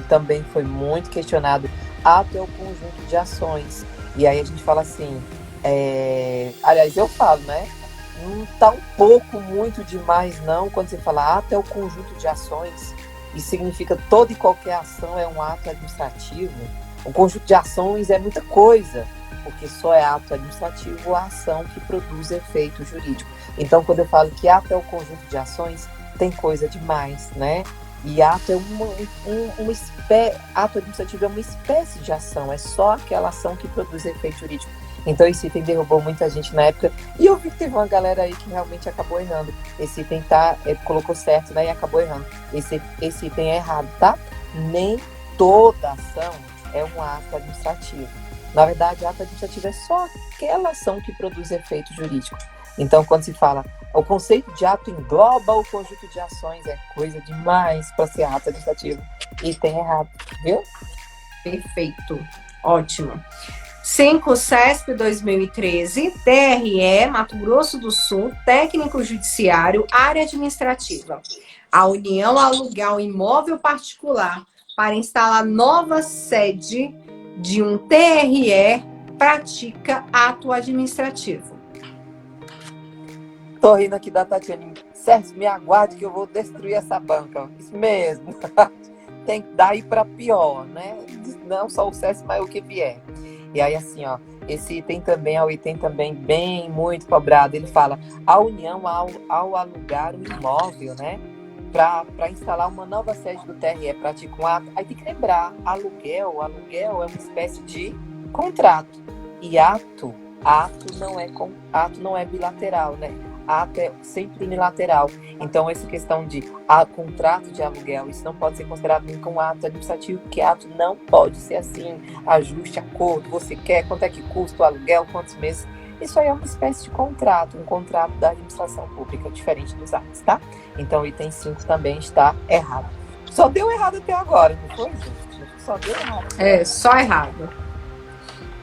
também foi muito questionado. Ato é o conjunto de ações. E aí a gente fala assim, aliás, eu falo, né? não está um pouco muito demais, não, quando você fala ato é o conjunto de ações, e significa toda e qualquer ação é um ato administrativo. O conjunto de ações é muita coisa, porque só é ato administrativo a ação que produz efeito jurídico. Então, quando eu falo que ato é o conjunto de ações, tem coisa demais, né? E ato é ato administrativo é uma espécie de ação, é só aquela ação que produz efeito jurídico. Então esse item derrubou muita gente na época, e eu vi que teve uma galera aí que realmente acabou errando. Esse item colocou certo, né, e acabou errando. Esse item é errado, tá? Nem toda ação é um ato administrativo. Na verdade, ato administrativo é só aquela ação que produz efeito jurídico. Então, quando se fala, o conceito de ato engloba o conjunto de ações, é coisa demais para ser ato administrativo. Item errado, viu? Perfeito, ótimo. 5 CESP 2013, TRE, Mato Grosso do Sul, técnico judiciário, área administrativa. A União alugar um imóvel particular para instalar nova sede de um TRE pratica ato administrativo. Tô rindo aqui da Tatiana. Sérgio, me aguarde que eu vou destruir essa banca. Isso mesmo. Tem que dar ir para pior, né? Não só o Sérgio, mas o que vier. E aí, assim, ó, esse item também é um item também bem muito cobrado. Ele fala, a União, ao alugar um imóvel, né, para instalar uma nova sede do TRE, pratica um ato. Aí tem que lembrar, aluguel é uma espécie de contrato. E ato não é bilateral, né? Ato é sempre unilateral. Então, essa questão de contrato de aluguel, isso não pode ser considerado nunca um ato administrativo, porque ato não pode ser assim, ajuste, acordo, você quer, quanto é que custa o aluguel, quantos meses. Isso aí é uma espécie de contrato, um contrato da administração pública, diferente dos atos, tá? Então, o item 5 também está errado. Só deu errado até agora, não foi, gente? Só deu errado. Só errado.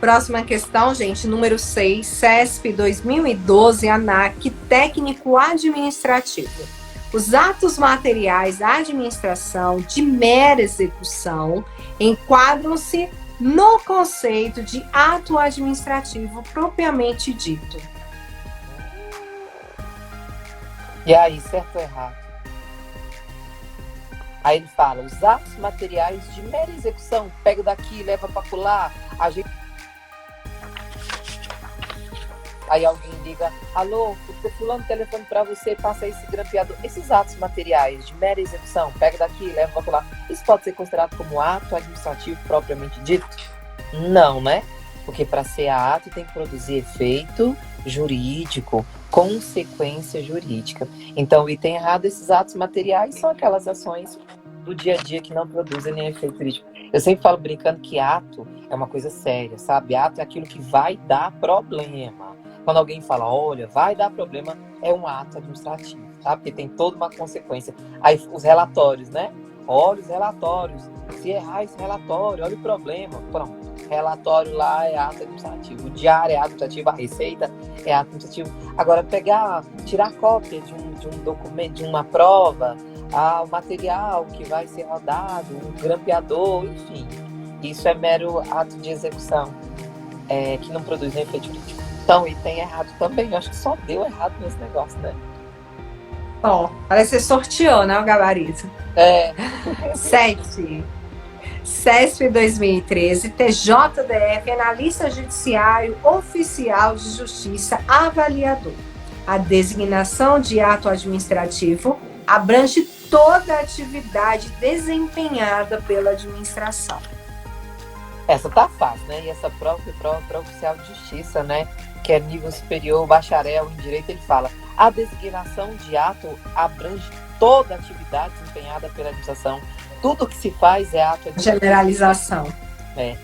Próxima questão, gente, número 6, CESP 2012, ANAC, técnico administrativo. Os atos materiais da administração de mera execução enquadram-se no conceito de ato administrativo propriamente dito. E aí, certo ou errado? Aí ele fala, os atos materiais de mera execução, pega daqui, leva para colar, a gente... Aí alguém liga, alô, tô fulano telefone para você, passa esse grampeador. Esses atos materiais de mera execução, pega daqui, leva para lá. Isso pode ser considerado como ato administrativo propriamente dito? Não, né? Porque para ser ato tem que produzir efeito jurídico, consequência jurídica. Então, o item errado, esses atos materiais são aquelas ações do dia a dia que não produzem nem efeito jurídico. Eu sempre falo brincando que ato é uma coisa séria, sabe? Ato é aquilo que vai dar problema. Quando alguém fala, olha, vai dar problema, é um ato administrativo, tá? Porque tem toda uma consequência. Aí os relatórios, né? Olha os relatórios. Se errar esse relatório, olha o problema. Pronto. Relatório lá é ato administrativo. O diário é ato administrativo. A receita é ato administrativo. Agora, tirar cópia de um documento, de uma prova, o material que vai ser rodado, um grampeador, enfim. Isso é mero ato de execução, que não produz nem efeito jurídico. Então, e tem errado também. Eu acho que só deu errado nesse negócio, né? Bom, parece que você sorteou, né, o gabarito? 7. CESP 2013, TJDF, analista judiciário, oficial de justiça, avaliador. A designação de ato administrativo abrange toda a atividade desempenhada pela administração. Essa tá fácil, né? E essa prova é prova para oficial de justiça, né? Que é nível superior, bacharel em direito, ele fala: a designação de ato abrange toda a atividade desempenhada pela administração. Tudo que se faz é ato administrativo. Generalização.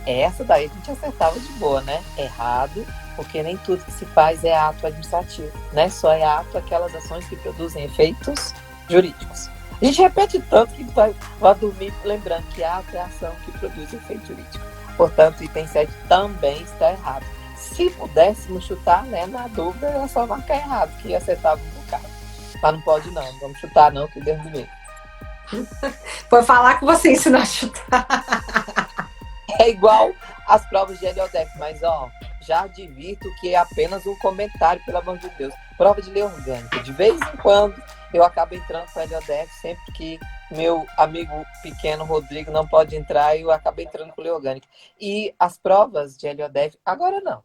Essa daí a gente acertava de boa, né? Errado, porque nem tudo que se faz é ato administrativo, né? Só é ato aquelas ações que produzem efeitos jurídicos. A gente repete tanto que vai dormir lembrando que ato é a ação que produz efeito jurídico. Portanto, o item 7 também está errado. Se pudéssemos chutar, né, na dúvida, era só marcar errado, que acertava um bocado. Mas não pode não, vamos chutar não, que Deus me livre. Foi falar que você ensinou a chutar. É igual as provas de LODEF, mas ó, já advirto que é apenas um comentário, pelo amor de Deus. Prova de lei orgânica. De vez em quando eu acabo entrando com a LODEF, sempre que meu amigo pequeno Rodrigo não pode entrar, eu acabo entrando com lei orgânica. E as provas de LODEF, agora não.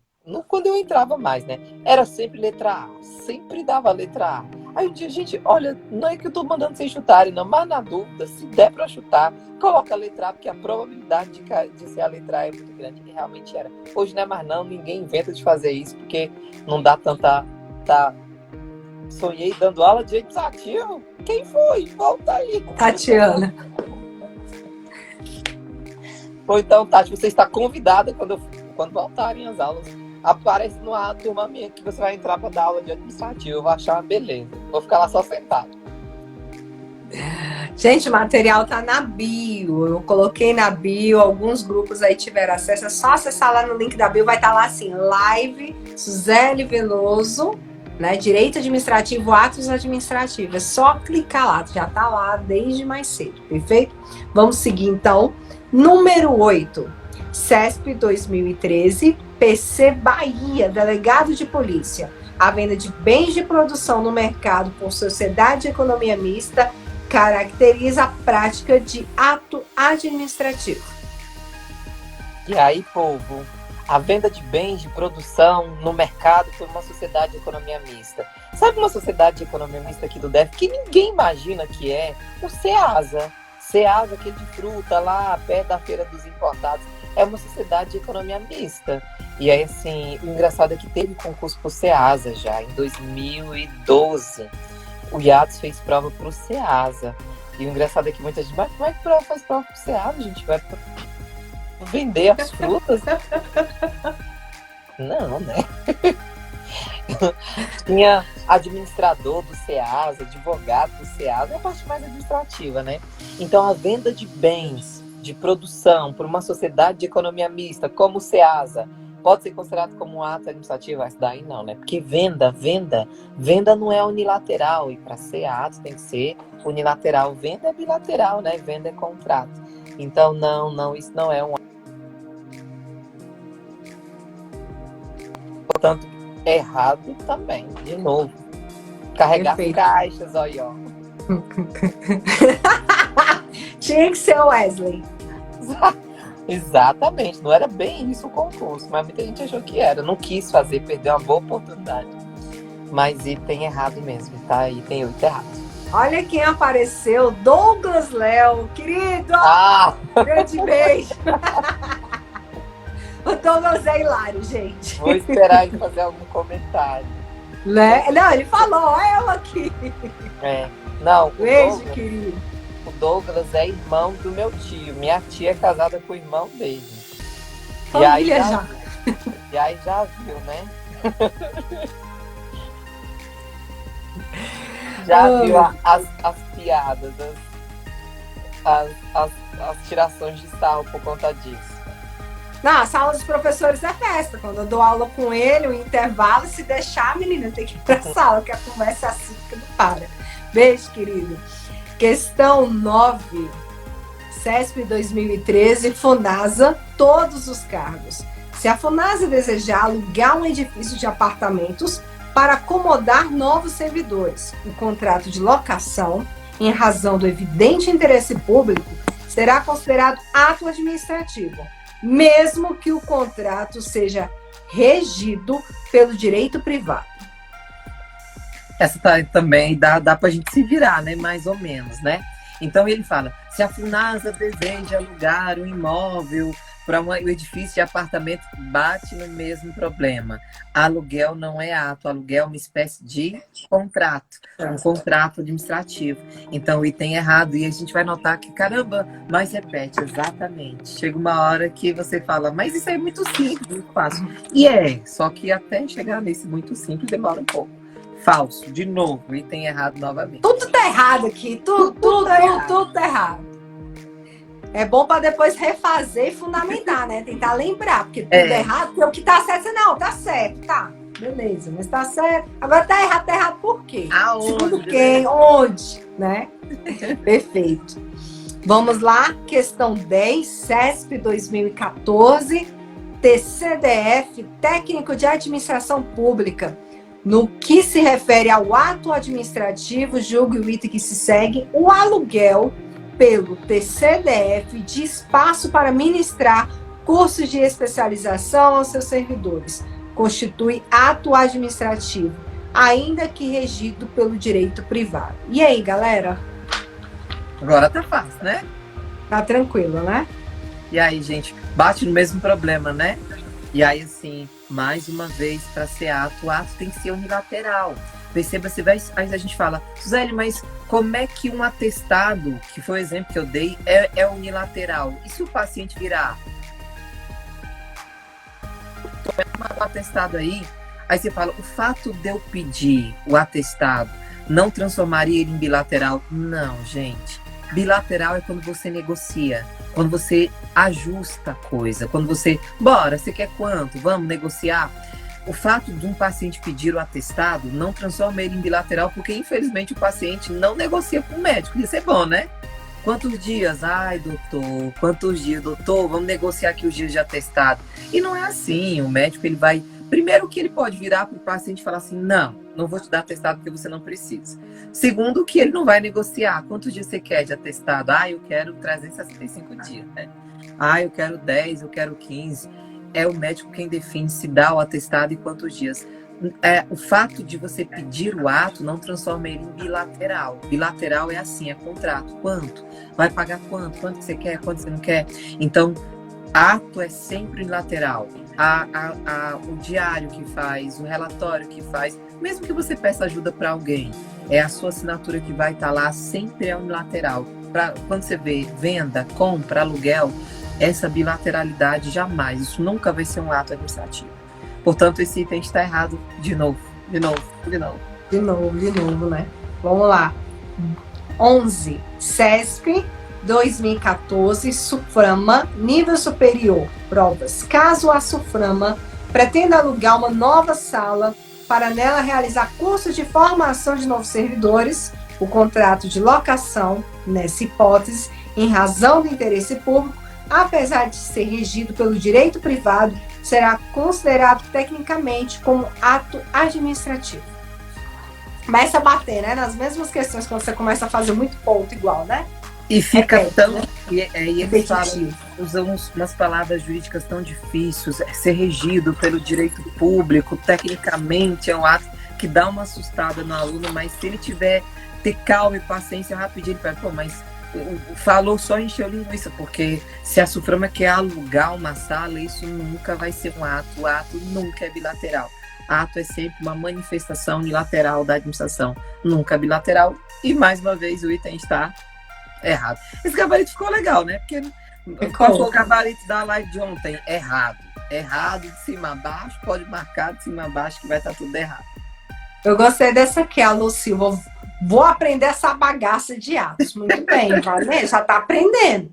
Quando eu entrava mais, né? Era sempre letra A. Sempre dava letra A. Aí um dia, gente, olha, não é que eu tô mandando vocês chutarem, não, mas na dúvida, se der pra chutar, coloca a letra A, porque a probabilidade de ser a letra A é muito grande, e realmente era. Hoje não é mais não, ninguém inventa de fazer isso, porque não dá tanta... Sonhei dando aula de administrativo. Quem foi? Volta aí. Tatiana. Ou então, Tati, você está convidada quando voltarem as aulas. Aparece numa turma minha que você vai entrar para dar aula de administrativo. Eu vou achar uma beleza. Vou ficar lá só sentado. Gente, o material tá na bio. Eu coloquei na bio, alguns grupos aí tiveram acesso. É só acessar lá no link da bio, vai estar lá assim, live Suzele Veloso, né? Direito administrativo, atos administrativos. É só clicar lá, já tá lá desde mais cedo, perfeito? Vamos seguir então. Número 8, CESP 2013, PC Bahia, delegado de polícia. A venda de bens de produção no mercado por sociedade de economia mista caracteriza a prática de ato administrativo. E aí, povo, a venda de bens de produção no mercado por uma sociedade de economia mista. Sabe uma sociedade de economia mista aqui do DF que ninguém imagina que é? O Ceasa. Ceasa, aquele de fruta lá perto da Feira dos Importados. É uma sociedade de economia mista. E aí, assim, o engraçado é que teve concurso pro Ceasa já, em 2012. O Yatos fez prova pro Ceasa. E o engraçado é que muita gente, mas como é que faz prova pro Ceasa, gente? Vai vender as frutas? Não, né? Tinha administrador do Ceasa, advogado do Ceasa, é a parte mais administrativa, né? Então, a venda de bens de produção por uma sociedade de economia mista, como o Ceasa, pode ser considerado como um ato administrativo? Isso daí não, né? Porque venda não é unilateral, e para ser ato tem que ser unilateral. Venda é bilateral, né? Venda é contrato. Então, não, isso não é um ato. Portanto, errado também, de novo. Carregar Perfeito. caixas, olha, ó. Tinha que ser o Wesley. Exatamente, não era bem isso o concurso, mas muita gente achou que era. Não quis fazer, perdeu uma boa oportunidade. Mas item errado mesmo, tá? Item 8 errado. Olha quem apareceu, Douglas Léo, querido! Grande beijo! O Douglas é hilário, gente. Vou esperar ele fazer algum comentário. Né? Não, ele falou, ó, eu aqui. Não, Beijo, querido. O Douglas é irmão do meu tio. Minha tia é casada com o irmão dele. Família já. E aí já viu, né? Já viu as piadas, as tirações de sarro por conta disso. Não, a sala dos professores é festa. Quando eu dou aula com ele, o intervalo, se deixar, menina, tem que ir pra sala, porque a conversa é assim que não para. Beijo, querido. Questão 9. CESP 2013, FUNASA, todos os cargos. Se a FUNASA desejar alugar um edifício de apartamentos para acomodar novos servidores, o contrato de locação, em razão do evidente interesse público, será considerado ato administrativo, mesmo que o contrato seja regido pelo direito privado. Essa também dá pra gente se virar, né? Mais ou menos, né? Então ele fala, se a FUNASA deseja alugar um imóvel para um edifício de apartamento, bate no mesmo problema. Aluguel não é ato, aluguel é uma espécie de contrato, um contrato administrativo. Então o item errado, e a gente vai notar que, caramba, mas repete, exatamente. Chega uma hora que você fala, mas isso aí é muito simples, muito fácil. E só que até chegar nesse muito simples demora um pouco. Falso, de novo, item errado novamente. Tudo tá errado aqui, tudo tá errado. É bom para depois refazer e fundamentar, né? Tentar lembrar, porque tudo é errado, porque o que tá certo, não, tá certo, tá. Beleza, mas tá certo. Agora tá errado por quê? Aonde? Segundo quem? Onde? Né? Perfeito. Vamos lá, questão 10, CESP 2014. TCDF, técnico de administração pública. No que se refere ao ato administrativo, julgue o item que se segue, o aluguel pelo TCDF de espaço para ministrar cursos de especialização aos seus servidores constitui ato administrativo, ainda que regido pelo direito privado. E aí, galera? Agora tá fácil, né? Tá tranquilo, né? E aí, gente, bate no mesmo problema, né? E aí, assim, mais uma vez, para ser ato, o ato tem que ser unilateral. Perceba, aí a gente fala, Suzeli, mas como é que um atestado, que foi o exemplo que eu dei, é unilateral? E se o paciente virar? O atestado aí você fala, o fato de eu pedir o atestado não transformaria ele em bilateral? Não, gente. Bilateral é quando você negocia, quando você ajusta a coisa, quando você, bora, você quer quanto? Vamos negociar? O fato de um paciente pedir o atestado não transforma ele em bilateral, porque infelizmente o paciente não negocia com o médico. Isso é bom, né? Quantos dias? Ai, doutor, quantos dias, doutor? Vamos negociar aqui os dias de atestado. E não é assim, o médico ele vai... Primeiro que ele pode virar para o paciente e falar assim, não vou te dar atestado porque você não precisa. Segundo que ele não vai negociar. Quantos dias você quer de atestado? Ah, eu quero 365 dias, né? Ah, eu quero 10, eu quero 15. É o médico quem define se dá o atestado e quantos dias. O fato de você pedir o ato não transforma ele em bilateral. Bilateral é assim, é contrato. Quanto? Vai pagar quanto? Quanto que você quer? Quanto você não quer? Então, ato é sempre unilateral. O diário que faz, o relatório que faz, mesmo que você peça ajuda para alguém, é a sua assinatura que vai estar lá, sempre é unilateral. Quando você vê venda, compra, aluguel, essa bilateralidade jamais, isso nunca vai ser um ato administrativo. Portanto, esse item está errado de novo, né? Vamos lá. 11. CESP 2014, SUFRAMA, nível superior, provas. Caso a SUFRAMA pretenda alugar uma nova sala para nela realizar curso de formação de novos servidores, o contrato de locação, nessa hipótese, em razão do interesse público, apesar de ser regido pelo direito privado, será considerado tecnicamente como ato administrativo. Começa a bater, né? Nas mesmas questões, quando você começa a fazer muito ponto igual, né? E fica tão... Né? E eles falam, usam umas palavras jurídicas tão difíceis, ser regido pelo direito público, tecnicamente é um ato que dá uma assustada no aluno, mas se ele ter calma e paciência, rapidinho ele vai, mas falou só encheu linguiça, porque se a SUFRAMA quer alugar uma sala, isso nunca vai ser um ato, o ato nunca é bilateral. Ato é sempre uma manifestação unilateral da administração, nunca bilateral, e mais uma vez o item está errado. Esse gabarito ficou legal, né? Porque qual foi o gabarito da live de ontem? Errado de cima a baixo, pode marcar de cima a baixo que vai estar tudo errado. Eu gostei dessa aqui, a Lu Silva. Vou aprender essa bagaça de atos. Muito bem, Valéria, já tá aprendendo.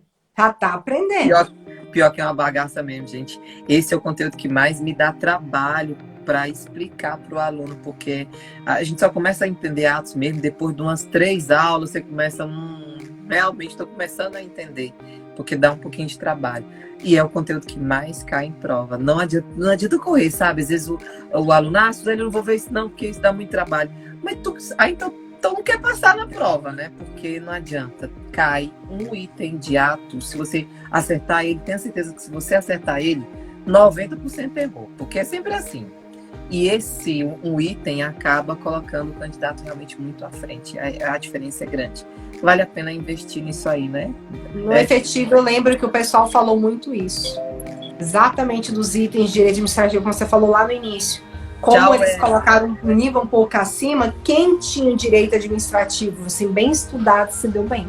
Pior que é uma bagaça mesmo, gente. Esse é o conteúdo que mais me dá trabalho para explicar para o aluno, porque a gente só começa a entender atos mesmo depois de umas 3 aulas, você começa, realmente estou começando a entender, porque dá um pouquinho de trabalho. E é o conteúdo que mais cai em prova. Não adianta correr, sabe? Às vezes o aluno, Suzeli, eu não vou ver isso não, porque isso dá muito trabalho. Mas então não quer passar na prova, né? Porque não adianta. Cai um item de ato, se você acertar ele, tenha certeza que se você acertar ele, 90% errou, porque é sempre assim. E um item acaba colocando o candidato realmente muito à frente. A diferença é grande. Vale a pena investir nisso aí, né? No efetivo, eu lembro que o pessoal falou muito isso. Exatamente dos itens de direito administrativo, como você falou lá no início. Como eles colocaram um nível um pouco acima, quem tinha direito administrativo, assim, bem estudado, se deu bem.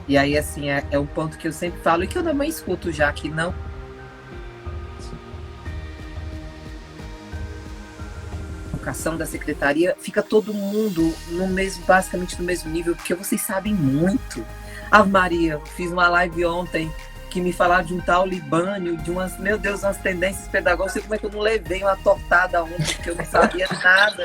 E aí, assim, é um ponto que eu sempre falo e que eu também escuto já, que não... da secretaria, fica todo mundo basicamente no mesmo nível, porque vocês sabem muito. Ave Maria, fiz uma live ontem que me falaram de um tal Libânio, de umas tendências pedagógicas. Não sei como é que eu não levei uma tortada ontem, porque eu não sabia nada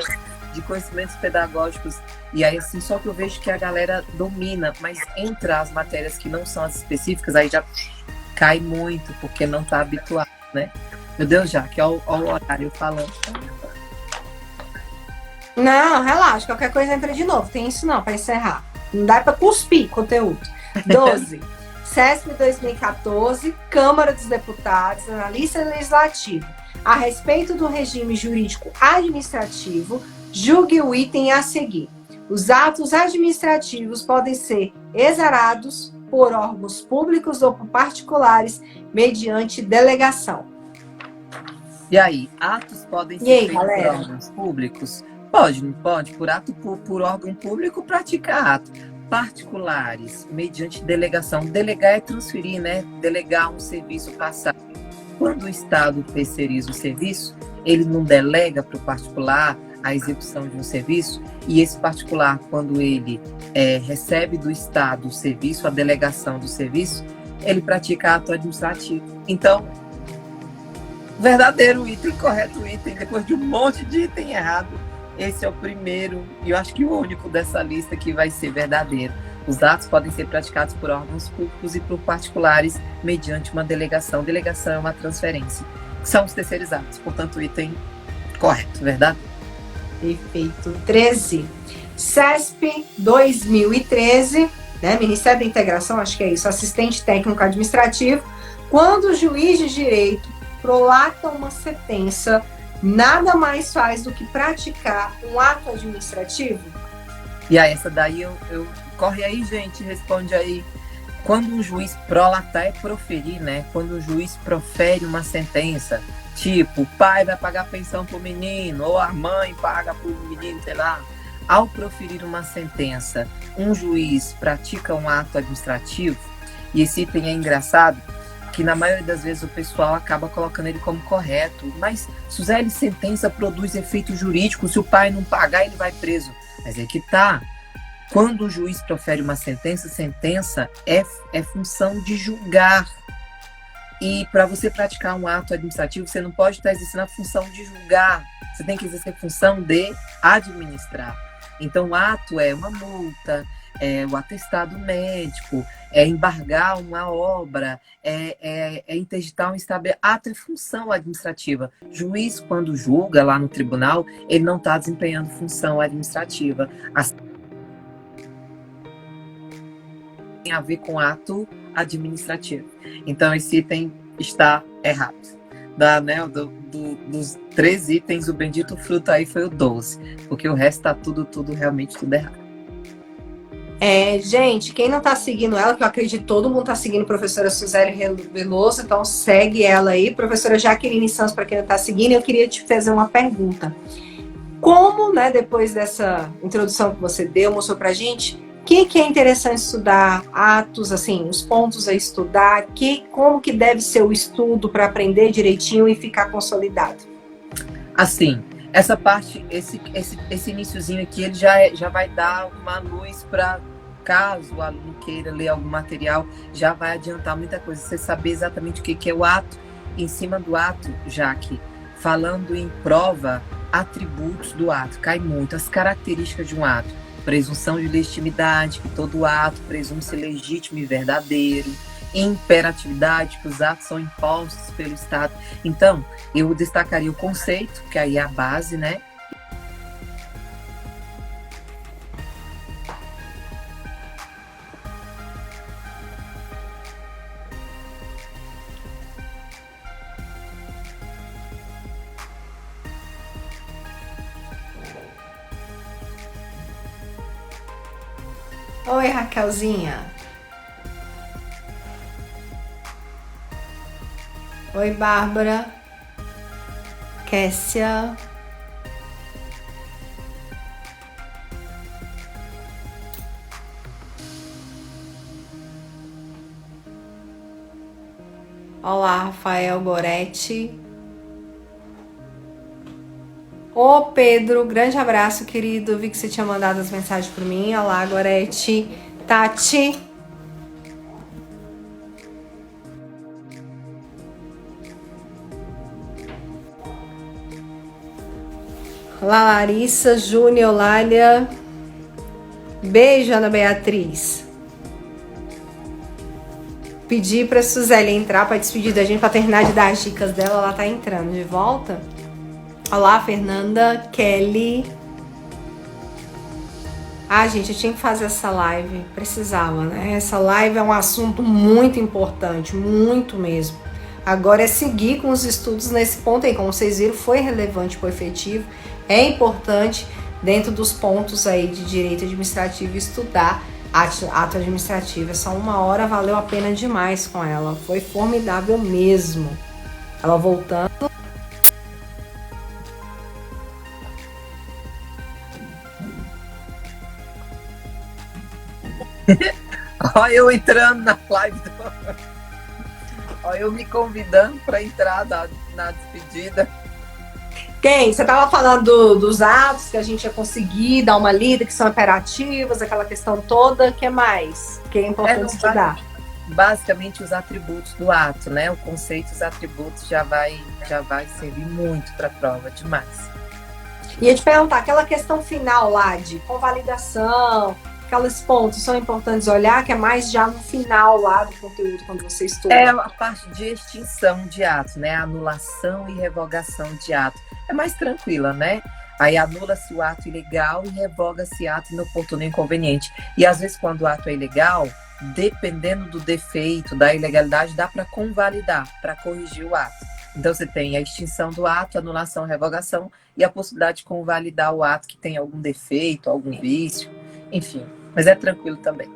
de conhecimentos pedagógicos. E aí, assim, só que eu vejo que a galera domina, mas entra as matérias que não são as específicas, aí já cai muito, porque não está habituado, né? Meu Deus, já que olha o horário falando. Não, relaxa, qualquer coisa entra de novo. Tem isso não, para encerrar. Não dá para cuspir conteúdo. 12. CESP 2014, Câmara dos Deputados, Analista Legislativo. A respeito do regime jurídico administrativo, julgue o item a seguir. Os atos administrativos podem ser exarados por órgãos públicos ou por particulares mediante delegação. E aí, atos podem ser feitos por órgãos públicos? Pode, não pode? Por órgão público, pratica ato. Particulares, mediante delegação. Delegar é transferir, né? Delegar um serviço passado. Quando o Estado terceiriza o serviço, ele não delega para o particular a execução de um serviço, e esse particular, quando ele recebe do Estado o serviço, a delegação do serviço, ele pratica ato administrativo. Então, verdadeiro item, correto item, depois de um monte de item errado, esse é o primeiro, e eu acho que o único dessa lista que vai ser verdadeiro. Os atos podem ser praticados por órgãos públicos e por particulares mediante uma delegação. Delegação é uma transferência. São os terceirizados, portanto, o item correto, verdade? Perfeito. 13. CESP 2013, né? Ministério da Integração, acho que é isso, assistente técnico administrativo. Quando o juiz de direito prolata uma sentença, nada mais faz do que praticar um ato administrativo? E aí, essa daí eu corre aí, gente, responde aí. Quando um juiz prolatar é proferir, né? Quando o juiz profere uma sentença, tipo, o pai vai pagar pensão pro menino, ou a mãe paga pro menino, sei lá. Ao proferir uma sentença, um juiz pratica um ato administrativo, e esse item é engraçado, que na maioria das vezes o pessoal acaba colocando ele como correto. Mas, Suzeli, sentença produz efeito jurídico, se o pai não pagar, ele vai preso. Mas é que tá. Quando o juiz profere uma sentença, sentença é função de julgar. E para você praticar um ato administrativo, você não pode estar exercendo a função de julgar. Você tem que exercer a função de administrar. Então, o ato é uma multa, é o atestado médico, é embargar uma obra, é interditar um estabelecimento. Ato é função administrativa. Juiz, quando julga lá no tribunal, ele não está desempenhando função administrativa. Tem a ver com ato administrativo. Então, esse item está errado. Dos 3 itens, o bendito fruto aí foi o 12, porque o resto está realmente tudo errado. Gente, quem não está seguindo ela, que eu acredito que todo mundo está seguindo a professora Suzeli Veloso, então segue ela aí. Professora Jaqueline Santos, para quem não está seguindo, eu queria te fazer uma pergunta. Como, né, depois dessa introdução que você deu, mostrou para a gente, o que é interessante estudar, atos, assim, os pontos a estudar, como que deve ser o estudo para aprender direitinho e ficar consolidado? Assim, essa parte, esse iniciozinho aqui, ele já vai dar uma luz para, caso o aluno queira ler algum material, já vai adiantar muita coisa. Você saber exatamente o que é o ato, em cima do ato, já que, falando em prova, atributos do ato, cai muito, as características de um ato. Presunção de legitimidade, que todo ato presume-se legítimo e verdadeiro. Imperatividade, que os atos são impostos pelo Estado. Então, eu destacaria o conceito, que aí é a base, né? Oi, Raquelzinha. Oi, Bárbara. Kessia. Olá, Rafael Goretti. Ô, Pedro, grande abraço, querido. Vi que você tinha mandado as mensagens para mim. Olá, Goretti. Tati. Olá, Larissa, Júnior, Lália. Beijo, Ana Beatriz. pedir para Suzeli entrar para despedir da gente, para terminar de dar as dicas dela. Ela tá entrando de volta. Olá, Fernanda, Kelly. Ah, gente, eu tinha que fazer essa live, precisava, né? Essa live é um assunto muito importante, muito mesmo. Agora é seguir com os estudos nesse ponto aí, como vocês viram, foi relevante para o efetivo, é importante dentro dos pontos aí de direito administrativo estudar ato administrativo. Essa 1 hora valeu a pena demais com ela, foi formidável mesmo. Ela voltando. Olha eu entrando na live, olha eu me convidando para entrar na despedida. Quem? Você estava falando dos atos que a gente ia conseguir dar uma lida, que são imperativos, aquela questão toda, o que mais? Que é importante estudar? Basicamente os atributos do ato, né? O conceito dos atributos já vai servir muito para a prova, demais. Ia te perguntar, aquela questão final lá de convalidação, aqueles pontos são importantes olhar, que é mais já no final lá do conteúdo, quando você estuda. É a parte de extinção de ato, né? Anulação e revogação de ato. É mais tranquila, né? Aí anula-se o ato ilegal e revoga-se ato inoportuno e inconveniente. E às vezes, quando o ato é ilegal, dependendo do defeito, da ilegalidade, dá para convalidar, para corrigir o ato. Então, você tem a extinção do ato, anulação, revogação e a possibilidade de convalidar o ato que tem algum defeito, algum vício, enfim. Mas é tranquilo também.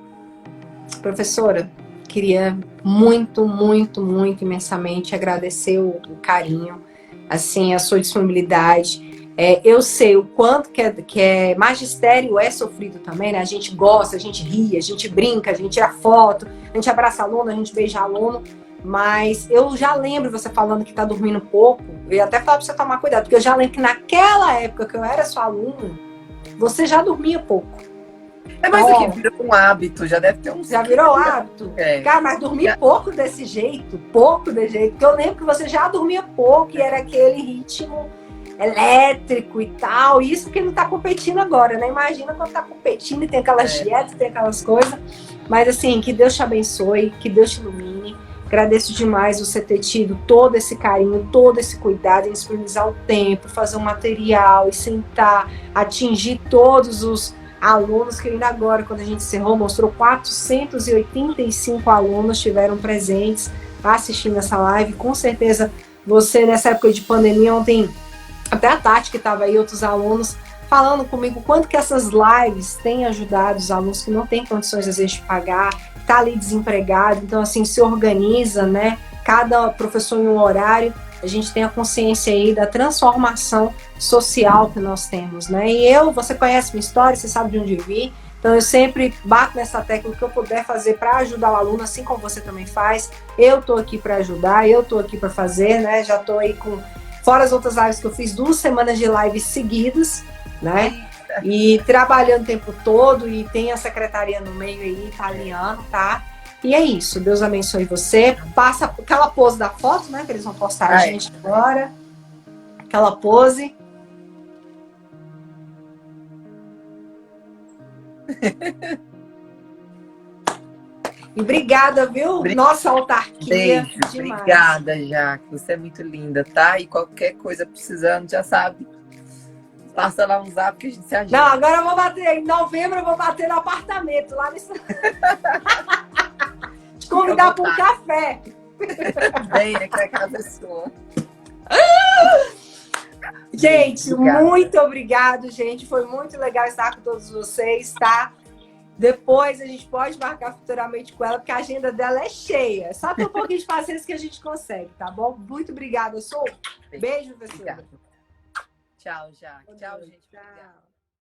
Professora, queria muito, muito, muito imensamente agradecer o carinho, assim, a sua disponibilidade. Eu sei o quanto que é magistério é sofrido também, né? A gente gosta, a gente ri, a gente brinca, a gente tira foto, a gente abraça aluno, a gente beija aluno, mas eu já lembro você falando que tá dormindo pouco, eu ia até falar pra você tomar cuidado, porque eu já lembro que naquela época que eu era sua aluna, você já dormia pouco. É mais aqui, virou um hábito, já deve ter uns... Já virou hábito? É. Cara, mas dormir pouco desse jeito, porque eu lembro que você já dormia pouco e era aquele ritmo elétrico e tal, isso porque não tá competindo agora, né? Imagina quando tá competindo e tem aquelas dietas, tem aquelas coisas, mas assim, que Deus te abençoe, que Deus te ilumine. Agradeço demais você ter tido todo esse carinho, todo esse cuidado em disponibilizar o tempo, fazer um material e sentar, atingir todos os alunos, que ainda agora, quando a gente encerrou, mostrou 485 alunos estiveram presentes assistindo essa live. Com certeza você, nessa época de pandemia, ontem, até a Tati, que estava aí, outros alunos, falando comigo quanto que essas lives têm ajudado os alunos que não têm condições, às vezes, de pagar, tá ali desempregado, então, assim, se organiza, né? Cada professor em um horário, a gente tem a consciência aí da transformação social que nós temos, né? E você conhece minha história, você sabe de onde eu vim, então eu sempre bato nessa tecla que eu puder fazer para ajudar o aluno, assim como você também faz. Eu tô aqui para ajudar, eu tô aqui para fazer, né? Já tô aí com, fora as outras lives que eu fiz, 2 semanas de lives seguidas, né? E trabalhando o tempo todo, e tem a secretaria no meio aí, italiano, tá? E é isso, Deus abençoe você. Passa aquela pose da foto, né? Que eles vão postar a gente agora. Aquela pose. E obrigada, viu? Nossa autarquia. Beijo, obrigada, Jaque. Você é muito linda, tá? E qualquer coisa precisando, já sabe. Passa lá um zap que a gente se ajuda. Não, agora eu vou bater. Em novembro eu vou bater no apartamento lá no... Te convidar para um café. Venha, que a casa é sua. Gente, muito obrigado, gente. Foi muito legal estar com todos vocês, tá? Depois a gente pode marcar futuramente com ela, porque a agenda dela é cheia. Só tem um pouquinho de paciência que a gente consegue, tá bom? Muito obrigada, Beijo, professora. Tchau, Jaque. Tchau, gente. Tchau.